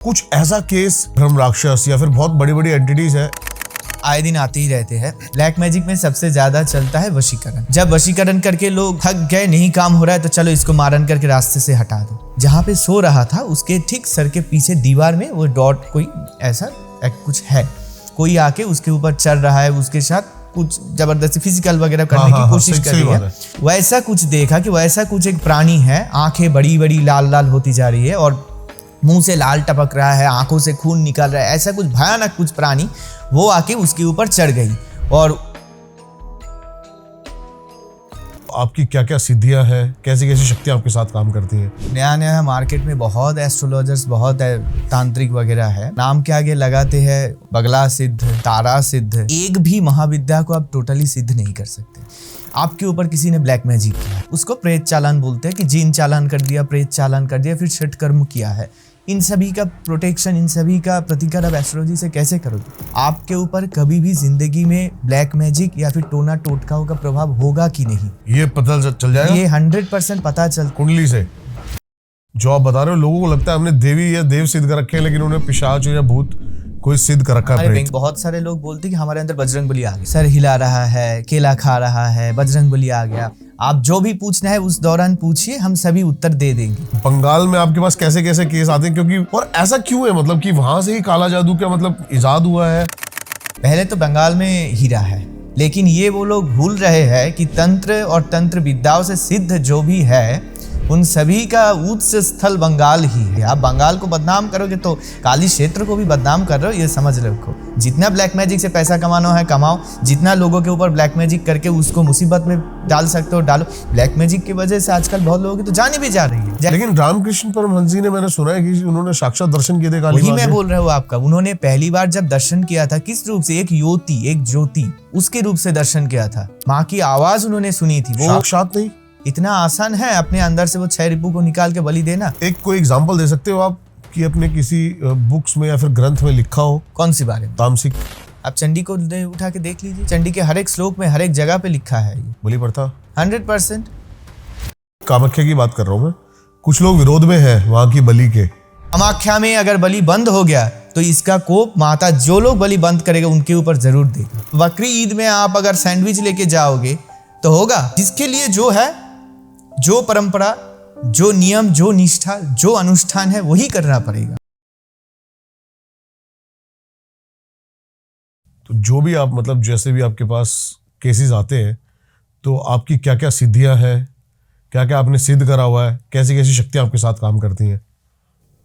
कुछ ऐसा केस ब्रह्म राक्षस या फिर बहुत बड़ी बड़ी एंटिटीज है आए दिन आते ही रहते हैं। ब्लैक मैजिक में सबसे ज्यादा चलता है वशीकरण। जब वशीकरण करके लोग थक गए, नहीं काम हो रहा है, तो चलो इसको मारन करके रास्ते से हटा दो। जहाँ पे सो रहा था उसके ठीक सर के पीछे दीवार में वो डॉट कोई ऐसा कुछ है, कोई आके उसके ऊपर चढ़ रहा है, उसके साथ कुछ जबरदस्ती फिजिकल वगैरह करने की कोशिश कर रही है। वैसा कुछ देखा कि वैसा कुछ एक प्राणी है, आंखें बड़ी बड़ी लाल लाल होती जा रही है और मुंह से लाल टपक रहा है, आंखों से खून निकल रहा है, ऐसा कुछ भयानक कुछ प्राणी वो आके उसके ऊपर चढ़ गई। और आपकी क्या क्या सिद्धियां हैं, कैसी कैसी शक्तियां आपके साथ काम करती हैं? नया नया मार्केट में बहुत एस्ट्रोलॉजर्स, बहुत तांत्रिक वगैरह है। नाम के आगे लगाते हैं बगला सिद्ध, तारा सिद्ध। एक भी महाविद्या को आप टोटली सिद्ध नहीं कर सकते। आपके ऊपर किसी ने ब्लैक मैजिक किया, उसको प्रेत चालान बोलते हैं कि जीन चालान कर दिया, प्रेत चालान कर दिया, फिर छठ कर्म किया है। इन सभी का प्रोटेक्शन, इन सभी का प्रतिकार आप एस्ट्रोलॉजी से कैसे करोगे? आपके ऊपर कभी भी जिंदगी में ब्लैक मैजिक या फिर टोना टोटकाओं का प्रभाव होगा कि नहीं, ये पता चल जाएगा। ये 100% पता चल। कुंडली से जो आप बता रहे हो, लोगों को लगता है हमने देवी या देव सिद्ध कर रखे हैं, लेकिन उन्हें पिशाच या भूत कोई सिद्ध कर रखा है। बहुत सारे लोग बोलते हैं कि हमारे अंदर बजरंगबली आ गया, सर हिला रहा है, केला खा रहा है, बजरंगबली आ गया। आप जो भी पूछना है उस दौरान पूछिए, हम सभी उत्तर दे देंगे। बंगाल में आपके पास कैसे कैसे केस आते हैं, क्योंकि और ऐसा क्यों है, मतलब कि वहां से ही काला जादू क्या मतलब इजाद हुआ है? पहले तो बंगाल में हीरा है, लेकिन ये वो लोग भूल रहे हैं कि तंत्र और तंत्र विद्याओं से सिद्ध जो भी है उन सभी का उच्च स्थल बंगाल ही है। आप बंगाल को बदनाम करोगे तो काली क्षेत्र को भी बदनाम कर रहे हो, ये समझ रखो। जितना ब्लैक मैजिक से पैसा कमाना है कमाओ, जितना लोगों के ऊपर ब्लैक मैजिक करके उसको मुसीबत में डाल सकते हो डालो। ब्लैक मैजिक की वजह से आजकल बहुत लोगों की तो जाने भी जा रही है। लेकिन रामकृष्ण परमहंस जी ने, मैंने सुना है कि उन्होंने साक्षात दर्शन किए थे काली वही मैं बोल रहा हूँ आपका। उन्होंने पहली बार जब दर्शन किया था, किस रूप से? एक योति, एक ज्योति, उसके रूप से दर्शन किया था। माँ की आवाज उन्होंने सुनी थी। वो साक्षात नहीं, इतना आसान है अपने अंदर से वो 6 रिपू को निकाल के बलि देना। एक कोई एग्जांपल दे सकते हो आप कि अपने किसी बुक्स में या फिर ग्रंथ में लिखा हो? कौन सी बारे में? तामसिक। आप चंडी को उठा के देख लीजिए, चंडी के हर एक श्लोक में हर एक जगह पे लिखा है ये बलि प्रथा 100%। कामाख्या की बात कर रहा हूँ मैं। कुछ लोग विरोध में हैं वहां की बलि के। कामाख्या में अगर बलि बंद हो गया तो इसका कोप माता जो लोग बलि बंद करेगा उनके ऊपर जरूर देगा। बकरी ईद में आप अगर सैंडविच लेके जाओगे तो होगा। जिसके लिए जो है, जो परंपरा, जो नियम, जो निष्ठा, जो अनुष्ठान है वही करना पड़ेगा। तो जो भी आप, मतलब जैसे भी आपके पास केसेस आते हैं, तो आपकी क्या क्या सिद्धियां हैं, क्या क्या आपने सिद्ध करा हुआ है, कैसी कैसी शक्तियां आपके साथ काम करती हैं?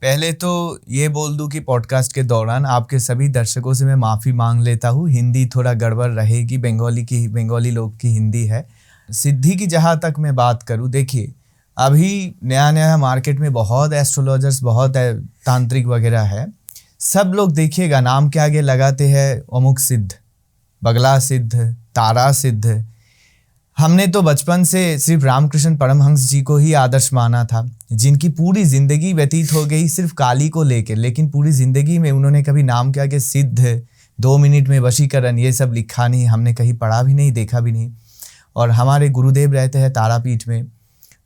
पहले तो ये बोल दूं कि पॉडकास्ट के दौरान आपके सभी दर्शकों से मैं माफ़ी मांग लेता हूँ। हिंदी थोड़ा गड़बड़ रहेगी, बंगाली लोग की हिंदी है। सिद्धि की जहाँ तक मैं बात करूँ, देखिए अभी नया नया मार्केट में बहुत एस्ट्रोलॉजर्स, बहुत तांत्रिक वगैरह है। सब लोग देखिएगा नाम के आगे लगाते हैं अमुक सिद्ध, बगला सिद्ध, तारा सिद्ध। हमने तो बचपन से सिर्फ रामकृष्ण परमहंस जी को ही आदर्श माना था, जिनकी पूरी जिंदगी व्यतीत हो गई सिर्फ काली को लेकर, लेकिन पूरी जिंदगी में उन्होंने कभी नाम के आगे सिद्ध, 2 मिनट में वशीकरण, ये सब लिखा नहीं, हमने कहीं पढ़ा भी नहीं, देखा भी नहीं। और हमारे गुरुदेव रहते हैं तारापीठ में,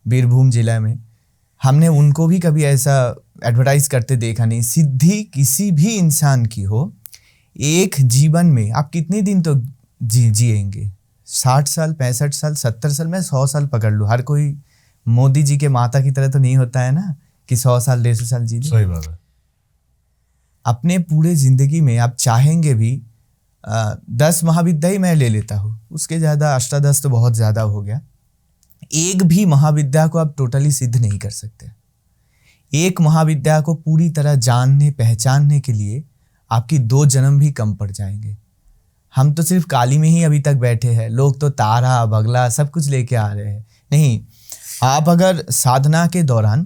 बीरभूम जिला में, हमने उनको भी कभी ऐसा एडवर्टाइज करते देखा नहीं। सिद्धि किसी भी इंसान की हो, एक जीवन में आप कितने दिन तो जिएंगे? 60 साल, 65 साल, 70 साल, मैं 100 साल पकड़ लूँ। हर कोई मोदी जी के माता की तरह तो नहीं होता है ना कि 100 साल 150 साल जी। सही बात है। अपने पूरे जिंदगी में आप चाहेंगे भी 10 महाविद्या ही मैं ले लेता हूँ, उसके ज़्यादा अष्टादश तो बहुत ज़्यादा हो गया। एक भी महाविद्या को आप टोटली सिद्ध नहीं कर सकते। एक महाविद्या को पूरी तरह जानने पहचानने के लिए आपकी 2 जन्म भी कम पड़ जाएंगे। हम तो सिर्फ काली में ही अभी तक बैठे हैं, लोग तो तारा बगला सब कुछ लेके आ रहे हैं। नहीं, आप अगर साधना के दौरान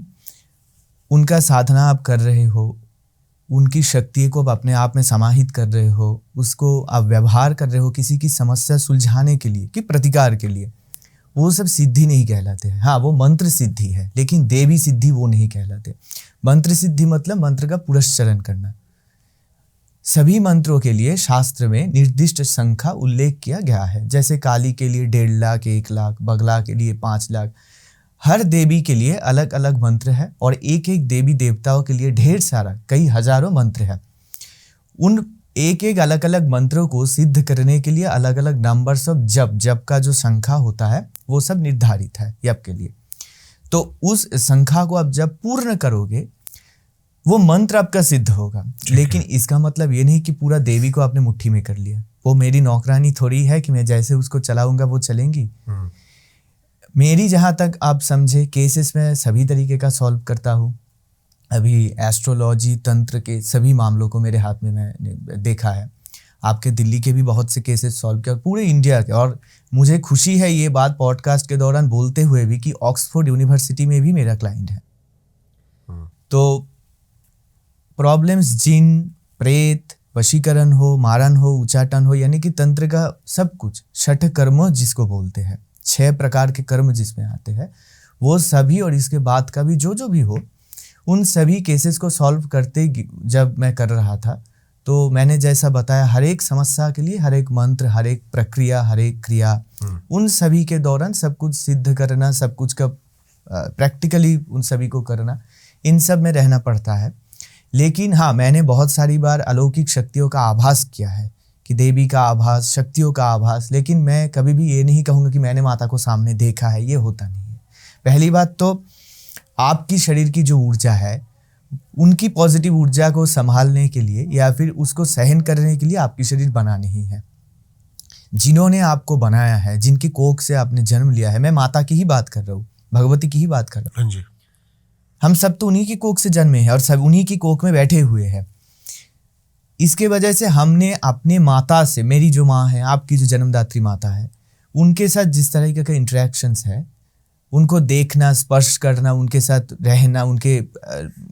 उनका साधना आप कर रहे हो, उनकी शक्ति को आप अपने आप में समाहित कर रहे हो, उसको आप व्यवहार कर रहे हो किसी की समस्या सुलझाने के लिए, कि प्रतिकार के लिए, वो सब सिद्धि नहीं कहलाते हैं। हाँ, वो मंत्र सिद्धि है, लेकिन देवी सिद्धि वो नहीं कहलाते। मंत्र सिद्धि मतलब मंत्र का पुरस्चरण करना। सभी मंत्रों के लिए शास्त्र में निर्दिष्ट संख्या उल्लेख किया गया है। जैसे काली के लिए 1.5 लाख, 1 लाख, बगला के लिए 5 लाख। हर देवी के लिए अलग अलग मंत्र है और एक एक देवी देवताओं के लिए ढेर सारा कई हजारों मंत्र है। उन एक एक अलग अलग मंत्रों को सिद्ध करने के लिए अलग अलग नंबर्स ऑफ जप का जो संख्या होता है वो सब निर्धारित है यप के लिए। तो उस संख्या को आप जब पूर्ण करोगे वो मंत्र आपका सिद्ध होगा। लेकिन इसका मतलब ये नहीं कि पूरा देवी को आपने मुट्ठी में कर लिया। वो मेरी नौकरानी थोड़ी है कि मैं जैसे उसको चलाऊंगा वो चलेंगी। मेरी जहाँ तक आप समझे केसेस में सभी तरीके का सॉल्व करता हूँ। अभी एस्ट्रोलॉजी तंत्र के सभी मामलों को मेरे हाथ में मैंने देखा है। आपके दिल्ली के भी बहुत से केसेस सॉल्व किए और पूरे इंडिया के। और मुझे खुशी है ये बात पॉडकास्ट के दौरान बोलते हुए भी कि ऑक्सफोर्ड यूनिवर्सिटी में भी मेरा क्लाइंट है। तो प्रॉब्लम्स जिन प्रेत वशीकरण हो, मारन हो, उच्चाटन हो, यानी कि तंत्र का सब कुछ, छठ कर्म जिसको बोलते हैं, 6 प्रकार के कर्म जिसमें आते हैं वो सभी और इसके बाद का भी जो भी हो, उन सभी केसेस को सॉल्व करते जब मैं कर रहा था तो मैंने जैसा बताया हर एक समस्या के लिए हर एक मंत्र, हर एक प्रक्रिया, हर एक क्रिया, उन सभी के दौरान सब कुछ सिद्ध करना, सब कुछ का प्रैक्टिकली उन सभी को करना, इन सब में रहना पड़ता है। लेकिन हाँ, मैंने बहुत सारी बार अलौकिक शक्तियों का आभास किया है कि देवी का आभास, शक्तियों का आभास। लेकिन मैं कभी भी ये नहीं कहूँगा कि मैंने माता को सामने देखा है, ये होता नहीं है। पहली बात तो आपकी शरीर की जो ऊर्जा है उनकी पॉजिटिव ऊर्जा को संभालने के लिए या फिर उसको सहन करने के लिए आपकी शरीर बना नहीं है। जिन्होंने आपको बनाया है, जिनकी कोख से आपने जन्म लिया है, मैं माता की ही बात कर रहा हूँ, भगवती की ही बात कर रहा हूँ। हम सब तो उन्हीं की कोख से जन्मे हैं और सब उन्हीं की कोख में बैठे हुए हैं। इसके वजह से हमने अपने माता से, मेरी जो माँ है, आपकी जो जन्मदात्री माता है, उनके साथ जिस तरह का इंटरेक्शंस है, उनको देखना, स्पर्श करना, उनके साथ रहना, उनके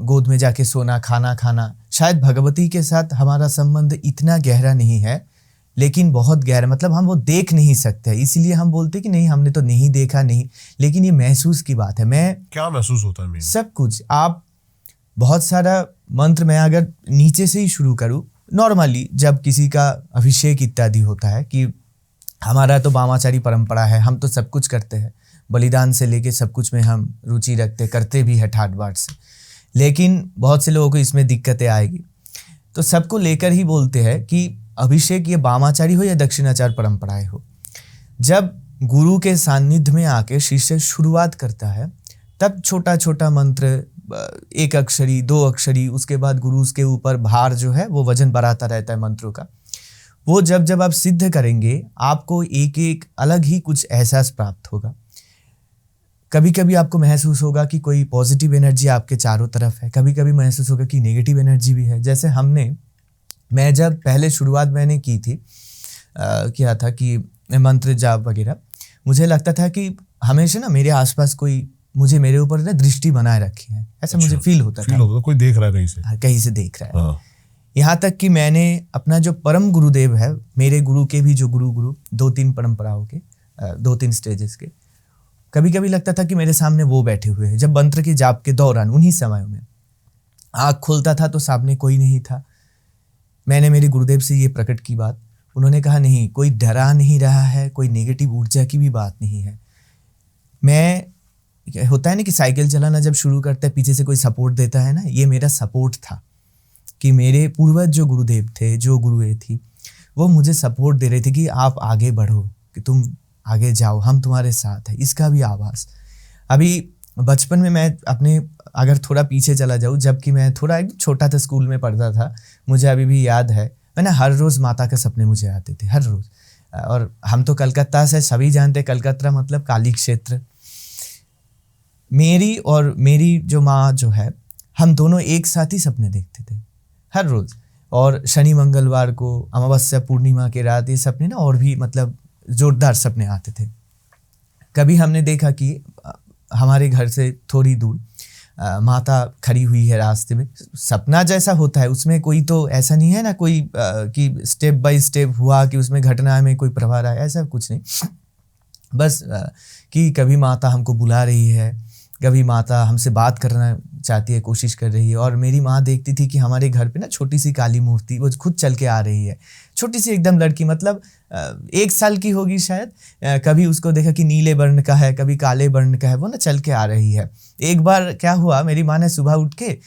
गोद में जाके सोना, खाना खाना, शायद भगवती के साथ हमारा संबंध इतना गहरा नहीं है, लेकिन बहुत गहरा, मतलब हम वो देख नहीं सकते। इसीलिए हम बोलते कि नहीं, हमने तो नहीं देखा, नहीं, लेकिन ये महसूस की बात है। मैं क्या महसूस होता है? सब कुछ। आप बहुत सारा मंत्र, मैं अगर नीचे से ही शुरू करूँ, नॉर्मली जब किसी का अभिषेक इत्यादि होता है, कि हमारा तो वामाचारी परंपरा है, हम तो सब कुछ करते हैं, बलिदान से लेके सब कुछ में हम रुचि रखते, करते भी है ठाट बाट से। लेकिन बहुत से लोगों को इसमें दिक्कतें आएगी, तो सबको लेकर ही बोलते हैं कि अभिषेक ये वामाचारी हो या दक्षिणाचार परंपराएं हो, जब गुरु के सानिध्य में आके शिष्य शुरुआत करता है तब छोटा छोटा मंत्र, 1 अक्षरी 2 अक्षरी, उसके बाद गुरु के ऊपर भार जो है वो वजन बढ़ाता रहता है मंत्रों का। वो जब आप सिद्ध करेंगे आपको एक एक अलग ही कुछ एहसास प्राप्त होगा। कभी कभी आपको महसूस होगा कि कोई पॉजिटिव एनर्जी आपके चारों तरफ है, कभी कभी महसूस होगा कि नेगेटिव एनर्जी भी है। जैसे मैं जब पहले शुरुआत मैंने की थी, किया था कि मंत्र जाप वगैरह, मुझे लगता था कि हमेशा ना मेरे आसपास कोई मेरे ऊपर ना दृष्टि बनाए रखी है, ऐसा मुझे फील होता था। कोई देख रहा है कहीं से देख रहा है। यहाँ तक कि मैंने अपना जो परम गुरुदेव है, मेरे गुरु के भी जो गुरु 2-3 परंपराओं के 2-3 स्टेजेस के, कभी कभी लगता था कि मेरे सामने वो बैठे हुए हैं। जब मंत्र के जाप के दौरान उन्हीं समयों में आँख खोलता था तो सामने कोई नहीं था। मैंने मेरे गुरुदेव से ये प्रकट की बात, उन्होंने कहा नहीं, कोई डरा नहीं रहा है, कोई नेगेटिव ऊर्जा की भी बात नहीं है। होता है ना कि साइकिल चलाना जब शुरू करता है पीछे से कोई सपोर्ट देता है ना, ये मेरा सपोर्ट था कि मेरे पूर्वज जो गुरुदेव थे, जो गुरुएं थी, वो मुझे सपोर्ट दे रहे थे कि आप आगे बढ़ो, कि तुम आगे जाओ, हम तुम्हारे साथ हैं। इसका भी आभास। अभी बचपन में मैं अपने, अगर थोड़ा पीछे चला जाऊँ, जबकि मैं थोड़ा एक छोटा था, स्कूल में पढ़ता था, मुझे अभी भी याद है, मैंने हर रोज़ माता के सपने मुझे आते थे, हर रोज़। और हम तो कलकत्ता से, सभी जानते, कलकत्ता मतलब काली क्षेत्र। मेरी और मेरी जो माँ जो है, हम दोनों एक साथ ही सपने देखते थे हर रोज़। और शनि मंगलवार को, अमावस्या पूर्णिमा के रात, ये सपने ना और भी मतलब जोरदार सपने आते थे। कभी हमने देखा कि हमारे घर से थोड़ी दूर माता खड़ी हुई है रास्ते में। सपना जैसा होता है उसमें कोई तो ऐसा नहीं है ना, कोई कि स्टेप बाय स्टेप हुआ कि उसमें घटना में कोई प्रभाव आया, ऐसा कुछ नहीं। बस कि कभी माता हमको बुला रही है, कभी माता हमसे बात करना चाहती है, कोशिश कर रही है। और मेरी माँ देखती थी कि हमारे घर पे ना छोटी सी काली मूर्ति वो खुद चल के आ रही है, छोटी सी एकदम लड़की, मतलब 1 साल की होगी शायद। कभी उसको देखा कि नीले वर्ण का है, कभी काले वर्ण का है, वो ना चल के आ रही है। एक बार क्या हुआ, मेरी माँ ने सुबह उठ के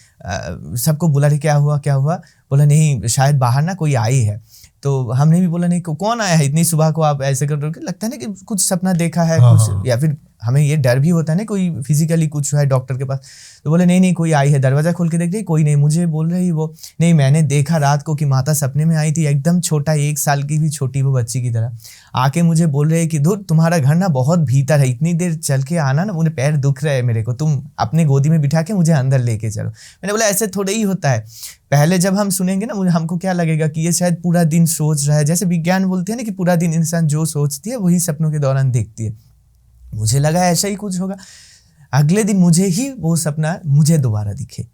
सबको बोला, रे क्या हुआ क्या हुआ? बोला नहीं, शायद बाहर ना कोई आई है। तो हमने भी बोला नहीं, कौन आया है इतनी सुबह को, आप ऐसे कर रहे हो? लगता है ना कि कुछ सपना देखा है, कुछ, या फिर हमें ये डर भी होता है ना कोई फिजिकली कुछ है डॉक्टर के पास। तो बोले नहीं कोई आई है। दरवाजा खोल के देख रही, कोई नहीं। मुझे बोल रही वो, नहीं मैंने देखा रात को कि माता सपने में आई थी, एकदम छोटा, 1 साल की भी छोटी वो बच्ची की तरह आके मुझे बोल रहे कि धुर तुम्हारा घर ना बहुत भीतर है, इतनी देर चल के आना ना, मुझे पैर दुख रहे हैं मेरे को, तुम अपने गोदी में बिठा के मुझे अंदर लेके चलो। मैंने बोला ऐसे थोड़े ही होता है। पहले जब हम सुनेंगे ना हमको क्या लगेगा कि ये शायद पूरा दिन सोच रहा है, जैसे विज्ञान बोलते हैं ना कि पूरा दिन इंसान जो सोचती है वही सपनों के दौरान देखती है। मुझे लगा ऐसा ही कुछ होगा। अगले दिन मुझे ही वो सपना मुझे दोबारा दिखे।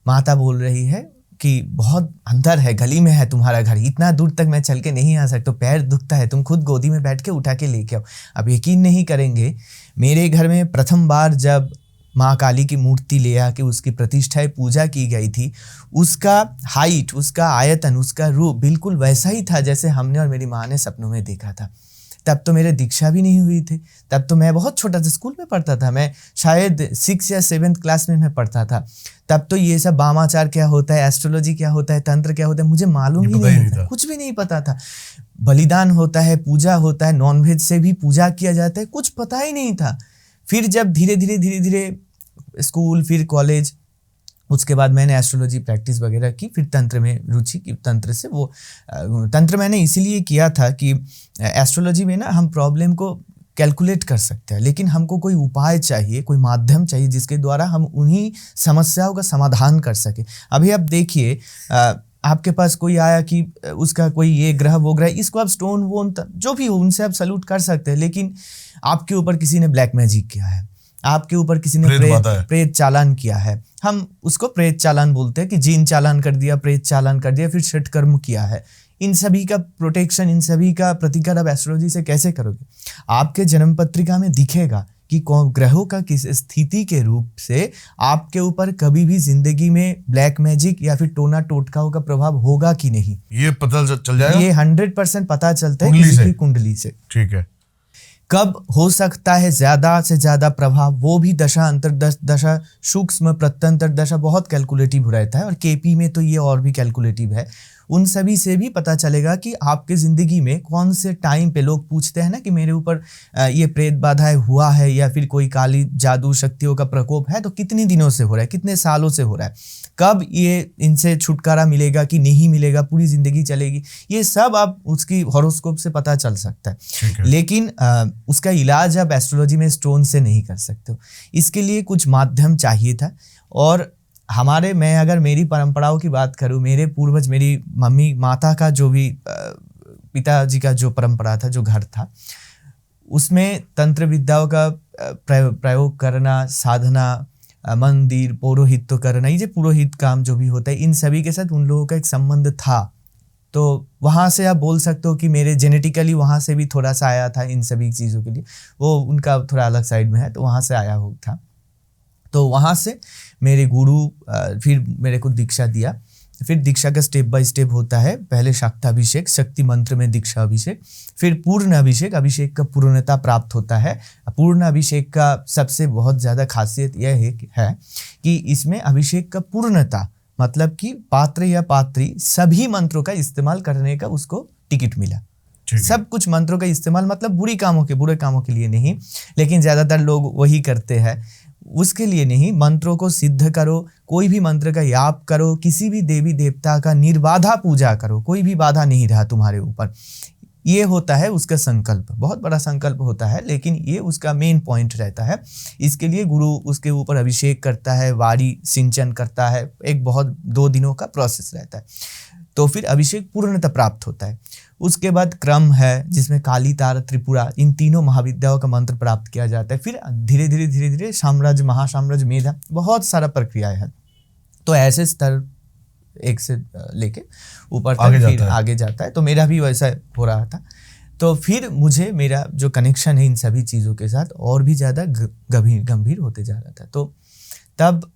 माता बोल रही है कि बहुत अंदर है, गली में है तुम्हारा घर, इतना दूर तक मैं चल के नहीं आ सकता, पैर दुखता है, तुम खुद गोदी में बैठ के उठा के लेके आओ। अब यकीन नहीं करेंगे, मेरे घर में प्रथम बार जब माँ काली की मूर्ति ले आके उसकी प्रतिष्ठा पूजा की गई थी, उसका हाइट, उसका आयतन, उसका रूप बिल्कुल वैसा ही था जैसे हमने और मेरी माँ ने सपनों में देखा था। तब तो मेरे दीक्षा भी नहीं हुई थी, तब तो मैं बहुत छोटा था, स्कूल में पढ़ता था, मैं शायद 6 या 7th क्लास में मैं पढ़ता था। तब तो ये सब वामाचार क्या होता है, एस्ट्रोलॉजी क्या होता है, तंत्र क्या होता है, मुझे मालूम ही नहीं था, कुछ भी नहीं पता था। बलिदान होता है, पूजा होता है, नॉनवेज से भी पूजा किया जाता है, कुछ पता ही नहीं था। फिर जब धीरे धीरे स्कूल, फिर कॉलेज, उसके बाद मैंने एस्ट्रोलॉजी प्रैक्टिस वगैरह की, फिर तंत्र में रुचि की। तंत्र से वो तंत्र मैंने इसीलिए किया था कि एस्ट्रोलॉजी में ना हम प्रॉब्लम को कैलकुलेट कर सकते हैं, लेकिन हमको कोई उपाय चाहिए, कोई माध्यम चाहिए जिसके द्वारा हम उन्हीं समस्याओं का समाधान कर सके। अभी आप देखिए, आपके पास कोई आया कि उसका कोई ये ग्रह वो ग्रह, इसको आप स्टोन वोन जो भी हो उनसे आप सल्यूट कर सकते हैं, लेकिन आपके ऊपर किसी ने ब्लैक मैजिक किया है, आपके ऊपर किसी ने प्रेत चालान किया है, हम उसको प्रेत चालान बोलते हैं कि जीन चालान कर दिया, प्रेत चालान कर दिया, फिर षट कर्म किया है। इन सभी का प्रोटेक्शन, इन सभी का प्रतिकार आप एस्ट्रोलॉजी से कैसे करोगे? आपके जन्म पत्रिका में दिखेगा कि कौन ग्रहों का किस स्थिति के रूप से आपके ऊपर कभी भी जिंदगी में ब्लैक मैजिक या फिर टोना टोटकाओं का प्रभाव होगा कि नहीं, ये पता चल जाएगा। ये 100% पता चलता है किसी की कुंडली से। ठीक है। कब हो सकता है ज्यादा से ज्यादा प्रभाव, वो भी दशा, अंतर्दशा, सूक्ष्म, प्रत्यंतर दशा, बहुत कैलकुलेटिव रहता है, और केपी में तो ये और भी कैलकुलेटिव है। उन सभी से भी पता चलेगा कि आपके ज़िंदगी में कौन से टाइम पे, लोग पूछते हैं ना कि मेरे ऊपर ये प्रेत बाधाएं हुआ है या फिर कोई काली जादू शक्तियों का प्रकोप है, तो कितने दिनों से हो रहा है, कितने सालों से हो रहा है, कब ये इनसे छुटकारा मिलेगा कि नहीं मिलेगा, पूरी ज़िंदगी चलेगी, ये सब आप उसकी हॉरोस्कोप से पता चल सकता है। लेकिन उसका इलाज आप एस्ट्रोलॉजी में स्टोन से नहीं कर सकते हो, इसके लिए कुछ माध्यम चाहिए था। और मैं अगर मेरी परंपराओं की बात करूं, मेरे पूर्वज, मेरी मम्मी माता का जो भी पिताजी का जो परंपरा था, जो घर था, उसमें तंत्र विद्याओं का प्रयोग करना, साधना, मंदिर, पौरोहित्य करना, ये जो पुरोहित काम जो भी होता है, इन सभी के साथ उन लोगों का एक संबंध था। तो वहाँ से आप बोल सकते हो कि मेरे जेनेटिकली वहाँ से भी थोड़ा सा आया था इन सभी चीज़ों के लिए। वो उनका थोड़ा अलग साइड में है, तो वहाँ से आया हो था। तो वहाँ से मेरे गुरु फिर मेरे को दीक्षा दिया। फिर दीक्षा का स्टेप बाय स्टेप होता है, पहले शाक्ताभिषेक, शक्ति मंत्र में दीक्षा अभिषेक, फिर पूर्ण अभिषेक, अभिषेक का पूर्णता प्राप्त होता है। पूर्ण अभिषेक का सबसे बहुत ज़्यादा खासियत यह है कि इसमें अभिषेक का पूर्णता मतलब कि पात्र या पात्री सभी मंत्रों का इस्तेमाल करने का उसको टिकट मिला। सब कुछ मंत्रों का इस्तेमाल मतलब बुरे कामों के लिए नहीं, लेकिन ज़्यादातर लोग वही करते हैं, उसके लिए नहीं। मंत्रों को सिद्ध करो, कोई भी मंत्र का याप करो, किसी भी देवी देवता का निर्बाधा पूजा करो, कोई भी बाधा नहीं रहा तुम्हारे ऊपर। ये होता है उसका संकल्प, बहुत बड़ा संकल्प होता है, लेकिन ये उसका मेन पॉइंट रहता है। इसके लिए गुरु उसके ऊपर अभिषेक करता है, वारी सिंचन करता है, एक बहुत 2 दिनों का प्रोसेस रहता है। तो फिर अभिषेक पूर्णता प्राप्त होता है। उसके बाद क्रम है जिसमें काली, तारा, त्रिपुरा, इन तीनों महाविद्याओं का मंत्र प्राप्त किया जाता है। फिर धीरे धीरे साम्राज्य, महासाम्राज्य, मेधा, बहुत सारा प्रक्रियाएं है। तो ऐसे स्तर एक से लेके ऊपर तक फिर आगे जाता है। तो मेरा भी वैसा हो रहा था। तो फिर मुझे मेरा जो कनेक्शन है इन सभी चीज़ों के साथ और भी ज़्यादा गंभीर होते जा रहा था। तो तब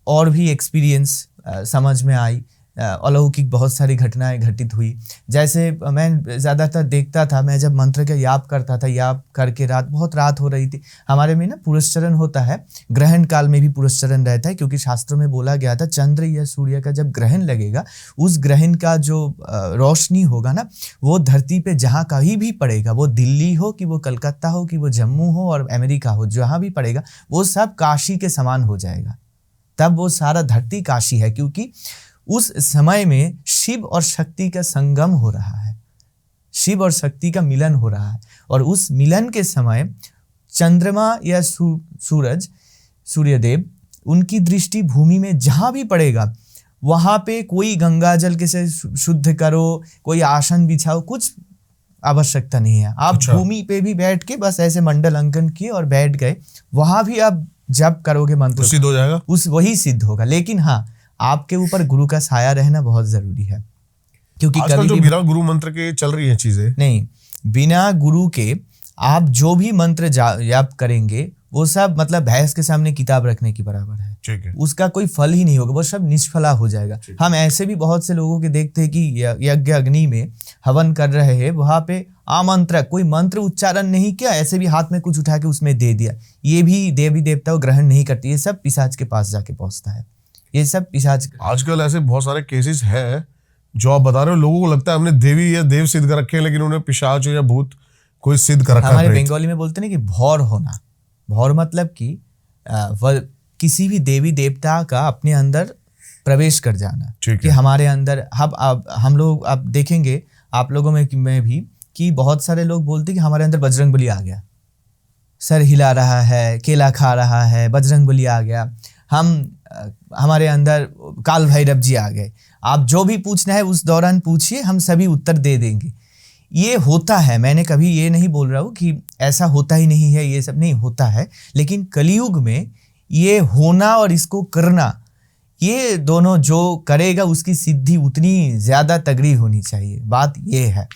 और भी एक्सपीरियंस समझ में आई। अलौकिक बहुत सारी घटनाएं घटित हुई। जैसे मैं ज़्यादातर देखता था, मैं जब मंत्र का याप करता था, याप करके बहुत रात हो रही थी, हमारे में ना पुरस्चरण होता है, ग्रहण काल में भी पुरस्चरण रहता है, क्योंकि शास्त्रों में बोला गया था चंद्र या सूर्य का जब ग्रहण लगेगा, उस ग्रहण का जो रोशनी होगा ना, वो धरती पे जहाँ कहीं भी पड़ेगा, वो दिल्ली हो कि वो कलकत्ता हो कि वो जम्मू हो और अमेरिका हो, जहाँ भी पड़ेगा वो सब काशी के समान हो जाएगा। तब वो सारा धरती काशी है, क्योंकि उस समय में शिव और शक्ति का संगम हो रहा है, शिव और शक्ति का मिलन हो रहा है। और उस मिलन के समय चंद्रमा या सूरज, सूर्यदेव, उनकी दृष्टि भूमि में जहाँ भी पड़ेगा वहाँ पे कोई गंगा जल के से शुद्ध करो, कोई आसन बिछाओ, कुछ आवश्यकता नहीं है। आप अच्छा। भूमि पे भी बैठ के बस ऐसे मंडल अंकन किए और बैठ गए, वहाँ भी आप जप करोगे मंत्र, सिद्ध हो जाएगा, वही सिद्ध होगा। लेकिन हाँ, आपके ऊपर गुरु का साया रहना बहुत जरूरी है, क्योंकि आजकल जो बिना गुरु मंत्र के चल रही हैं चीजें, नहीं, बिना गुरु के आप जो भी मंत्र जाप करेंगे वो सब मतलब भैंस के सामने किताब रखने की बराबर है। ठीक है, उसका कोई फल ही नहीं होगा, वो सब निष्फला हो जाएगा। हम ऐसे भी बहुत से लोगों के देखते हैं कि यज्ञ अग्नि में हवन कर रहे हैं, वहां पे आमंत्रक कोई मंत्र उच्चारण नहीं किया, ऐसे भी हाथ में कुछ उठा के उसमें दे दिया। ये भी देवी देवता को ग्रहण नहीं करती, ये सब पिशाच के पास जाके पहुंचता है, ये सब पिशाच। आजकल ऐसे बहुत सारे केसेस हैं जो आप बता रहे हो, लोगों को लगता है हमने देवी या देव सिद्ध कर रखे हैं, लेकिन उन्हें पिशाच या भूत कोई सिद्ध कर रखा है। हमारे बंगाली में बोलते हैं कि भौर होना, भौर मतलब कि किसी भी देवी देवता का अपने अंदर प्रवेश कर जाना, कि हमारे अंदर हम लोग आप देखेंगे आप लोगों में भी कि बहुत सारे लोग बोलते हैं कि हमारे अंदर बजरंगबली आ गया, सर हिला रहा है, केला खा रहा है, बजरंगबली आ गया, हमारे अंदर काल भैरव जी आ गए। आप जो भी पूछना है उस दौरान पूछिए, हम सभी उत्तर दे देंगे। ये होता है, मैंने कभी ये नहीं बोल रहा हूँ कि ऐसा होता ही नहीं है, ये सब नहीं होता है, लेकिन कलयुग में ये होना और इसको करना, ये दोनों जो करेगा उसकी सिद्धि उतनी ज़्यादा तगड़ी होनी चाहिए। बात ये है,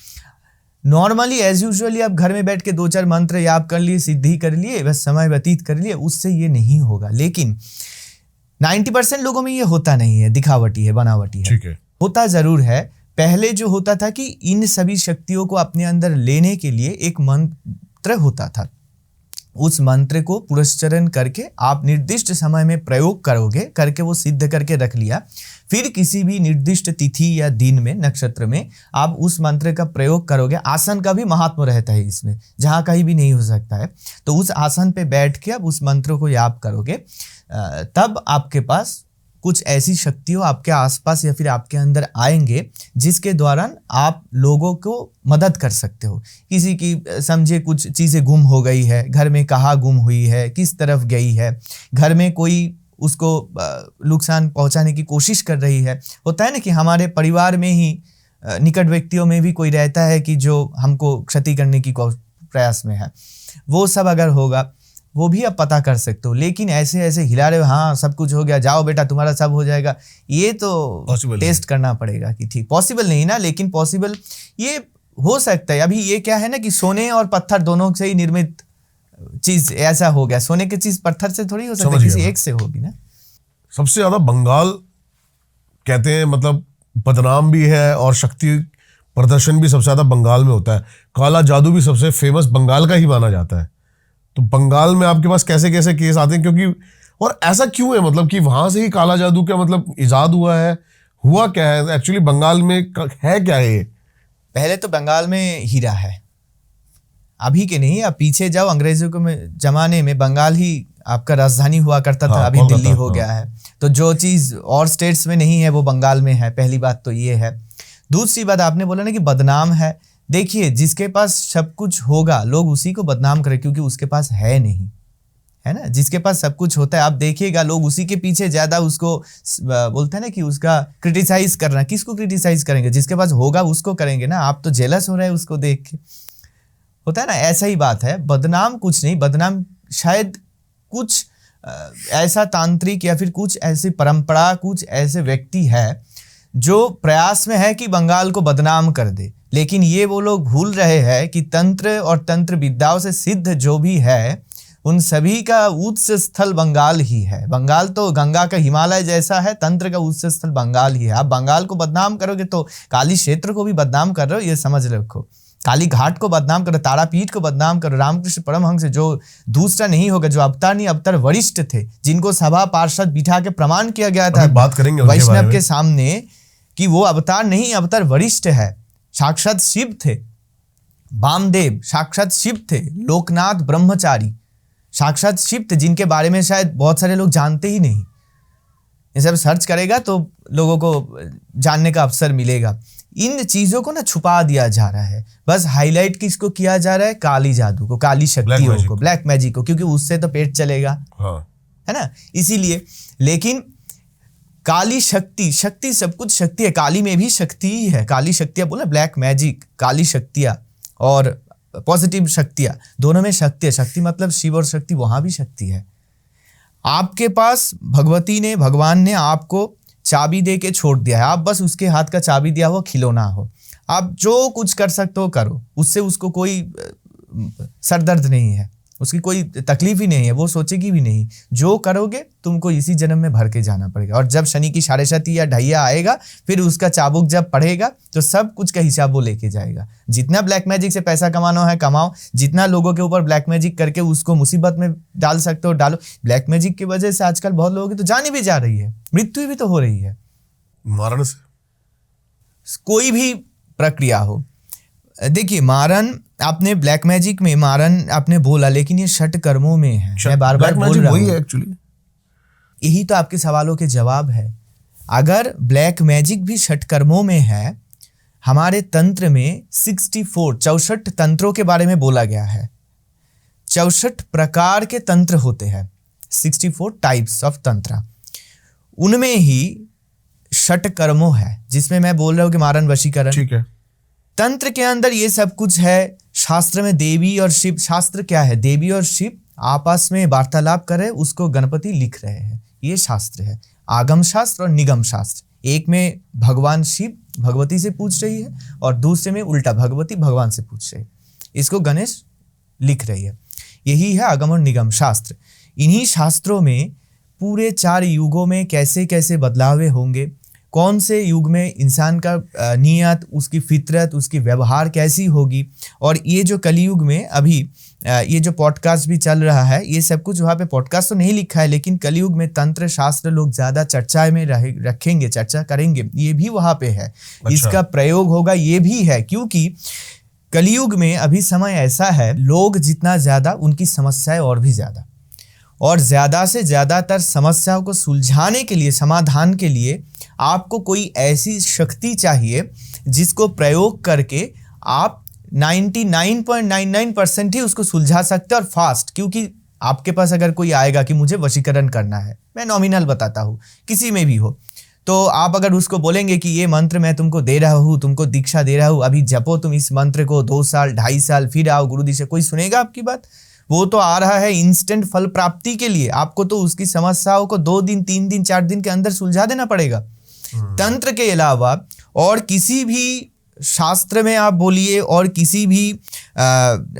नॉर्मली एज यूजुअली आप घर में बैठ के 2-4 मंत्र याद कर लिए, सिद्धि कर लिए, बस समय व्यतीत कर लिए, उससे ये नहीं होगा। लेकिन 90% लोगों में ये होता नहीं है, दिखावटी है, बनावटी है। ठीक है, होता जरूर है। पहले जो होता था कि इन सभी शक्तियों को अपने अंदर लेने के लिए एक मंत्र होता था, उस मंत्र को पुरस्चरण करके आप निर्दिष्ट समय में प्रयोग करोगे, करके वो सिद्ध करके रख लिया, फिर किसी भी निर्दिष्ट तिथि या दिन में, नक्षत्र में आप उस मंत्र का प्रयोग करोगे। आसन का भी महात्मा रहता है इसमें, जहाँ कहीं भी नहीं हो सकता है, तो उस आसन पे बैठ के आप उस मंत्र को याद करोगे, तब आपके पास कुछ ऐसी शक्तियों आपके आसपास या फिर आपके अंदर आएंगे जिसके दौरान आप लोगों को मदद कर सकते हो। किसी की समझे कुछ चीज़ें गुम हो गई है, घर में कहाँ गुम हुई है, किस तरफ गई है, घर में कोई उसको नुकसान पहुंचाने की कोशिश कर रही है। होता है ना कि हमारे परिवार में ही निकट व्यक्तियों में भी कोई रहता है कि जो हमको क्षति करने की प्रयास में है, वो सब अगर होगा वो भी आप पता कर सकते हो। लेकिन ऐसे ऐसे हिला रहे हो, हाँ सब कुछ हो गया, जाओ बेटा तुम्हारा सब हो जाएगा, ये तो टेस्ट करना पड़ेगा कि ठीक पॉसिबल नहीं ना। लेकिन पॉसिबल ये हो सकता है। अभी ये क्या है ना कि सोने और पत्थर दोनों से ही निर्मित चीज ऐसा हो गया, सोने की चीज पत्थर से थोड़ी हो सकती है, किसी एक से होगी ना। सबसे ज्यादा बंगाल कहते हैं मतलब बदनाम भी है और शक्ति प्रदर्शन भी सबसे ज्यादा बंगाल में होता है। काला जादू भी सबसे फेमस बंगाल का ही माना जाता है। तो बंगाल में आपके पास कैसे कैसे केस आते हैं, क्योंकि और ऐसा क्यों है, मतलब कि वहां से ही काला जादू का मतलब इजाद हुआ है, हुआ क्या है एक्चुअली बंगाल में, है क्या है ये? पहले तो बंगाल में हीरा है, अभी के नहीं, आप पीछे जाओ, अंग्रेजों के जमाने में बंगाल ही आपका राजधानी हुआ करता था। अभी दिल्ली हो गया है, तो जो चीज और स्टेट्स में नहीं है वो बंगाल में है। पहली बात तो ये है। दूसरी बात, आपने बोला ना कि बदनाम है, देखिए जिसके पास सब कुछ होगा लोग उसी को बदनाम करें, क्योंकि उसके पास है नहीं, है ना। जिसके पास सब कुछ होता है आप देखिएगा लोग उसी के पीछे ज्यादा उसको बोलते हैं ना कि उसका क्रिटिसाइज करना। किसको क्रिटिसाइज करेंगे? जिसके पास होगा उसको करेंगे ना। आप तो जेलस हो रहे हैं उसको देख के, होता है ना। ऐसा ही बात है, बदनाम कुछ नहीं, बदनाम शायद कुछ ऐसा तांत्रिक या फिर कुछ ऐसी परंपरा, कुछ ऐसे व्यक्ति है जो प्रयास में है कि बंगाल को बदनाम कर दे। लेकिन ये वो लोग भूल रहे हैं कि तंत्र और तंत्र विद्याओं से सिद्ध जो भी है उन सभी का उत्स स्थल बंगाल ही है। बंगाल तो गंगा का हिमालय जैसा है, तंत्र का उत्स स्थल बंगाल ही है। आप बंगाल को बदनाम करोगे तो काली क्षेत्र को भी बदनाम कर रहे हो, ये समझ रखो। काली घाट को बदनाम करो, तारापीठ को बदनाम करो, रामकृष्ण परमहंस जो दूसरा नहीं होगा, जो अवतार नहीं अवतार वरिष्ठ थे, जिनको सभा पार्षद बिठा के प्रमाण किया गया था बात करेंगे उनके बारे वैष्णव में। के सामने कि वो अवतार नहीं अवतार वरिष्ठ है, साक्षात शिव थे। वामदेव साक्षात शिव थे। लोकनाथ ब्रह्मचारी साक्षात शिव थे, जिनके बारे में शायद बहुत सारे लोग जानते ही नहीं। ये सब सर्च करेगा तो लोगों को जानने का अवसर मिलेगा। इन चीजों को ना छुपा दिया जा रहा है, बस हाईलाइट किसको किया जा रहा है? काली जादू को, काली शक्तियों को, ब्लैक मैजिक को, क्योंकि उससे तो पेट चलेगा। हाँ। है ना, इसीलिए। लेकिन काली शक्ति, शक्ति सब कुछ शक्ति है, काली में भी शक्ति ही है। काली शक्तियां बोला, ब्लैक मैजिक, काली शक्तियां और पॉजिटिव शक्तियां, दोनों में शक्ति है। शक्ति मतलब शिव और शक्ति, वहां भी शक्ति है। आपके पास भगवान ने आपको चाबी दे के छोड़ दिया है, आप बस उसके हाथ का चाबी दिया हो, खिलौना हो। आप जो कुछ कर सकते हो करो, उससे उसको कोई सरदर्द नहीं है, उसकी कोई तकलीफ ही नहीं है, वो सोचेगी भी नहीं। जो करोगे तुमको इसी जन्म में भर के जाना पड़ेगा। और जब शनि की साढ़ेसाती या ढैया आएगा, फिर उसका चाबुक जब पड़ेगा तो सब कुछ का हिसाब वो लेके जाएगा। जितना ब्लैक मैजिक से पैसा कमाना है कमाओ, जितना लोगों के ऊपर ब्लैक मैजिक करके उसको मुसीबत में डाल सकते हो डालो। ब्लैक मैजिक की वजह से आजकल बहुत लोगों की तो जान भी जा रही है, मृत्यु भी तो हो रही है, मारण से। कोई भी प्रक्रिया हो। देखिए, मारन आपने ब्लैक मैजिक में मारन आपने बोला, लेकिन ये षट कर्मों में है। मैं बार बार बोल रहा हूँ, एक्चुअली यही तो आपके सवालों के जवाब है। अगर ब्लैक मैजिक भी षट कर्मों में है, हमारे तंत्र में 64 तंत्रों के बारे में बोला गया है। 64 प्रकार के तंत्र होते हैं, 64 टाइप्स ऑफ तंत्र। उनमें ही षट कर्मों है, जिसमें मैं बोल रहा हूँ कि मारन वशीकरण। ठीक है। तंत्र के अंदर ये सब कुछ है। शास्त्र में देवी और शिव, शास्त्र क्या है? देवी और शिव आपस में वार्तालाप कर रहे हैं, उसको गणपति लिख रहे हैं, ये शास्त्र है। आगम शास्त्र और निगम शास्त्र। एक में भगवान शिव भगवती से पूछ रही है और दूसरे में उल्टा भगवती भगवान से पूछ रही है, इसको गणेश लिख रही है। यही है आगम और निगम शास्त्र। इन्हीं शास्त्रों में पूरे 4 युगों में कैसे कैसे बदलावे होंगे, कौन से युग में इंसान का नियत, उसकी फितरत, उसकी व्यवहार कैसी होगी। और ये जो कलयुग में अभी ये जो पॉडकास्ट भी चल रहा है, ये सब कुछ वहाँ पे पॉडकास्ट तो नहीं लिखा है, लेकिन कलयुग में तंत्र शास्त्र लोग ज़्यादा चर्चा में रखेंगे, चर्चा करेंगे, ये भी वहाँ पे है। अच्छा। इसका प्रयोग होगा, ये भी है, क्योंकि कलयुग में अभी समय ऐसा है, लोग जितना ज़्यादा, उनकी समस्याएं और भी ज़्यादा, और ज़्यादा से ज़्यादातर समस्याओं को सुलझाने के लिए, समाधान के लिए आपको कोई ऐसी शक्ति चाहिए जिसको प्रयोग करके आप 99.99% ही उसको सुलझा सकते हैं, और फास्ट। क्योंकि आपके पास अगर कोई आएगा कि मुझे वशीकरण करना है, मैं नॉमिनल बताता हूँ, किसी में भी हो, तो आप अगर उसको बोलेंगे कि ये मंत्र मैं तुमको दे रहा हूँ, तुमको दीक्षा दे रहा हूँ, अभी जपो तुम इस मंत्र को 2 साल 2.5 साल, फिर आओ गुरु दीक्षा, कोई सुनेगा आपकी बात? वो तो आ रहा है इंस्टेंट फल प्राप्ति के लिए, आपको तो उसकी समस्याओं को 2 दिन 3 दिन 4 दिन के अंदर सुलझा देना पड़ेगा। तंत्र के अलावा और किसी भी शास्त्र में आप बोलिए, और किसी भी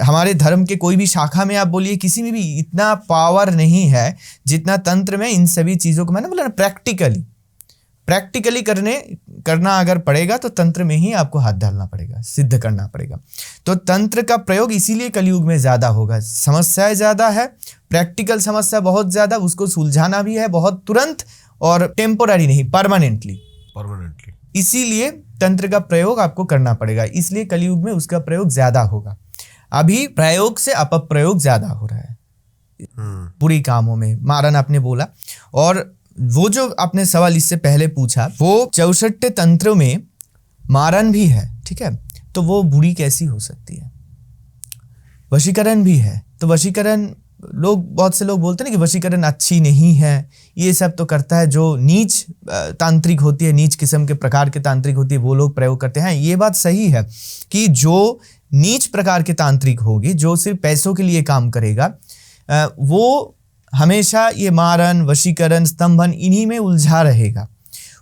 हमारे धर्म के कोई भी शाखा में आप बोलिए, किसी में भी इतना पावर नहीं है जितना तंत्र में। इन सभी चीज़ों को मैंने बोला ना, प्रैक्टिकली करना अगर पड़ेगा तो तंत्र में ही आपको हाथ डालना पड़ेगा, सिद्ध करना पड़ेगा। तो तंत्र का प्रयोग इसीलिए कलयुग में ज़्यादा होगा। समस्याएं ज़्यादा है, प्रैक्टिकल समस्या बहुत ज़्यादा, उसको सुलझाना भी है बहुत तुरंत, और टेम्पोररी नहीं, परमानेंटली। इसीलिए तंत्र का प्रयोग आपको करना पड़ेगा, इसलिए कलयुग में उसका प्रयोग ज़्यादा होगा। अभी प्रयोग से अपप्रयोग ज़्यादा हो रहा है बुरी कामों में। मारन आपने बोला, और वो जो आपने सवाल इससे पहले पूछा, वो 64 तंत्रों में मारन भी है, ठीक है, तो वो बुरी कैसी हो सकती है? वशीकरण भी है, तो वशीकरण बहुत से लोग बोलते हैं ना कि वशीकरण अच्छी नहीं है, ये सब तो करता है जो नीच तांत्रिक होती है, नीच किस्म के प्रकार के तांत्रिक होती है, वो लोग प्रयोग करते हैं। ये बात सही है कि जो नीच प्रकार के तांत्रिक होगी, जो सिर्फ पैसों के लिए काम करेगा, वो हमेशा ये मारन, वशीकरण, स्तंभन इन्हीं में उलझा रहेगा।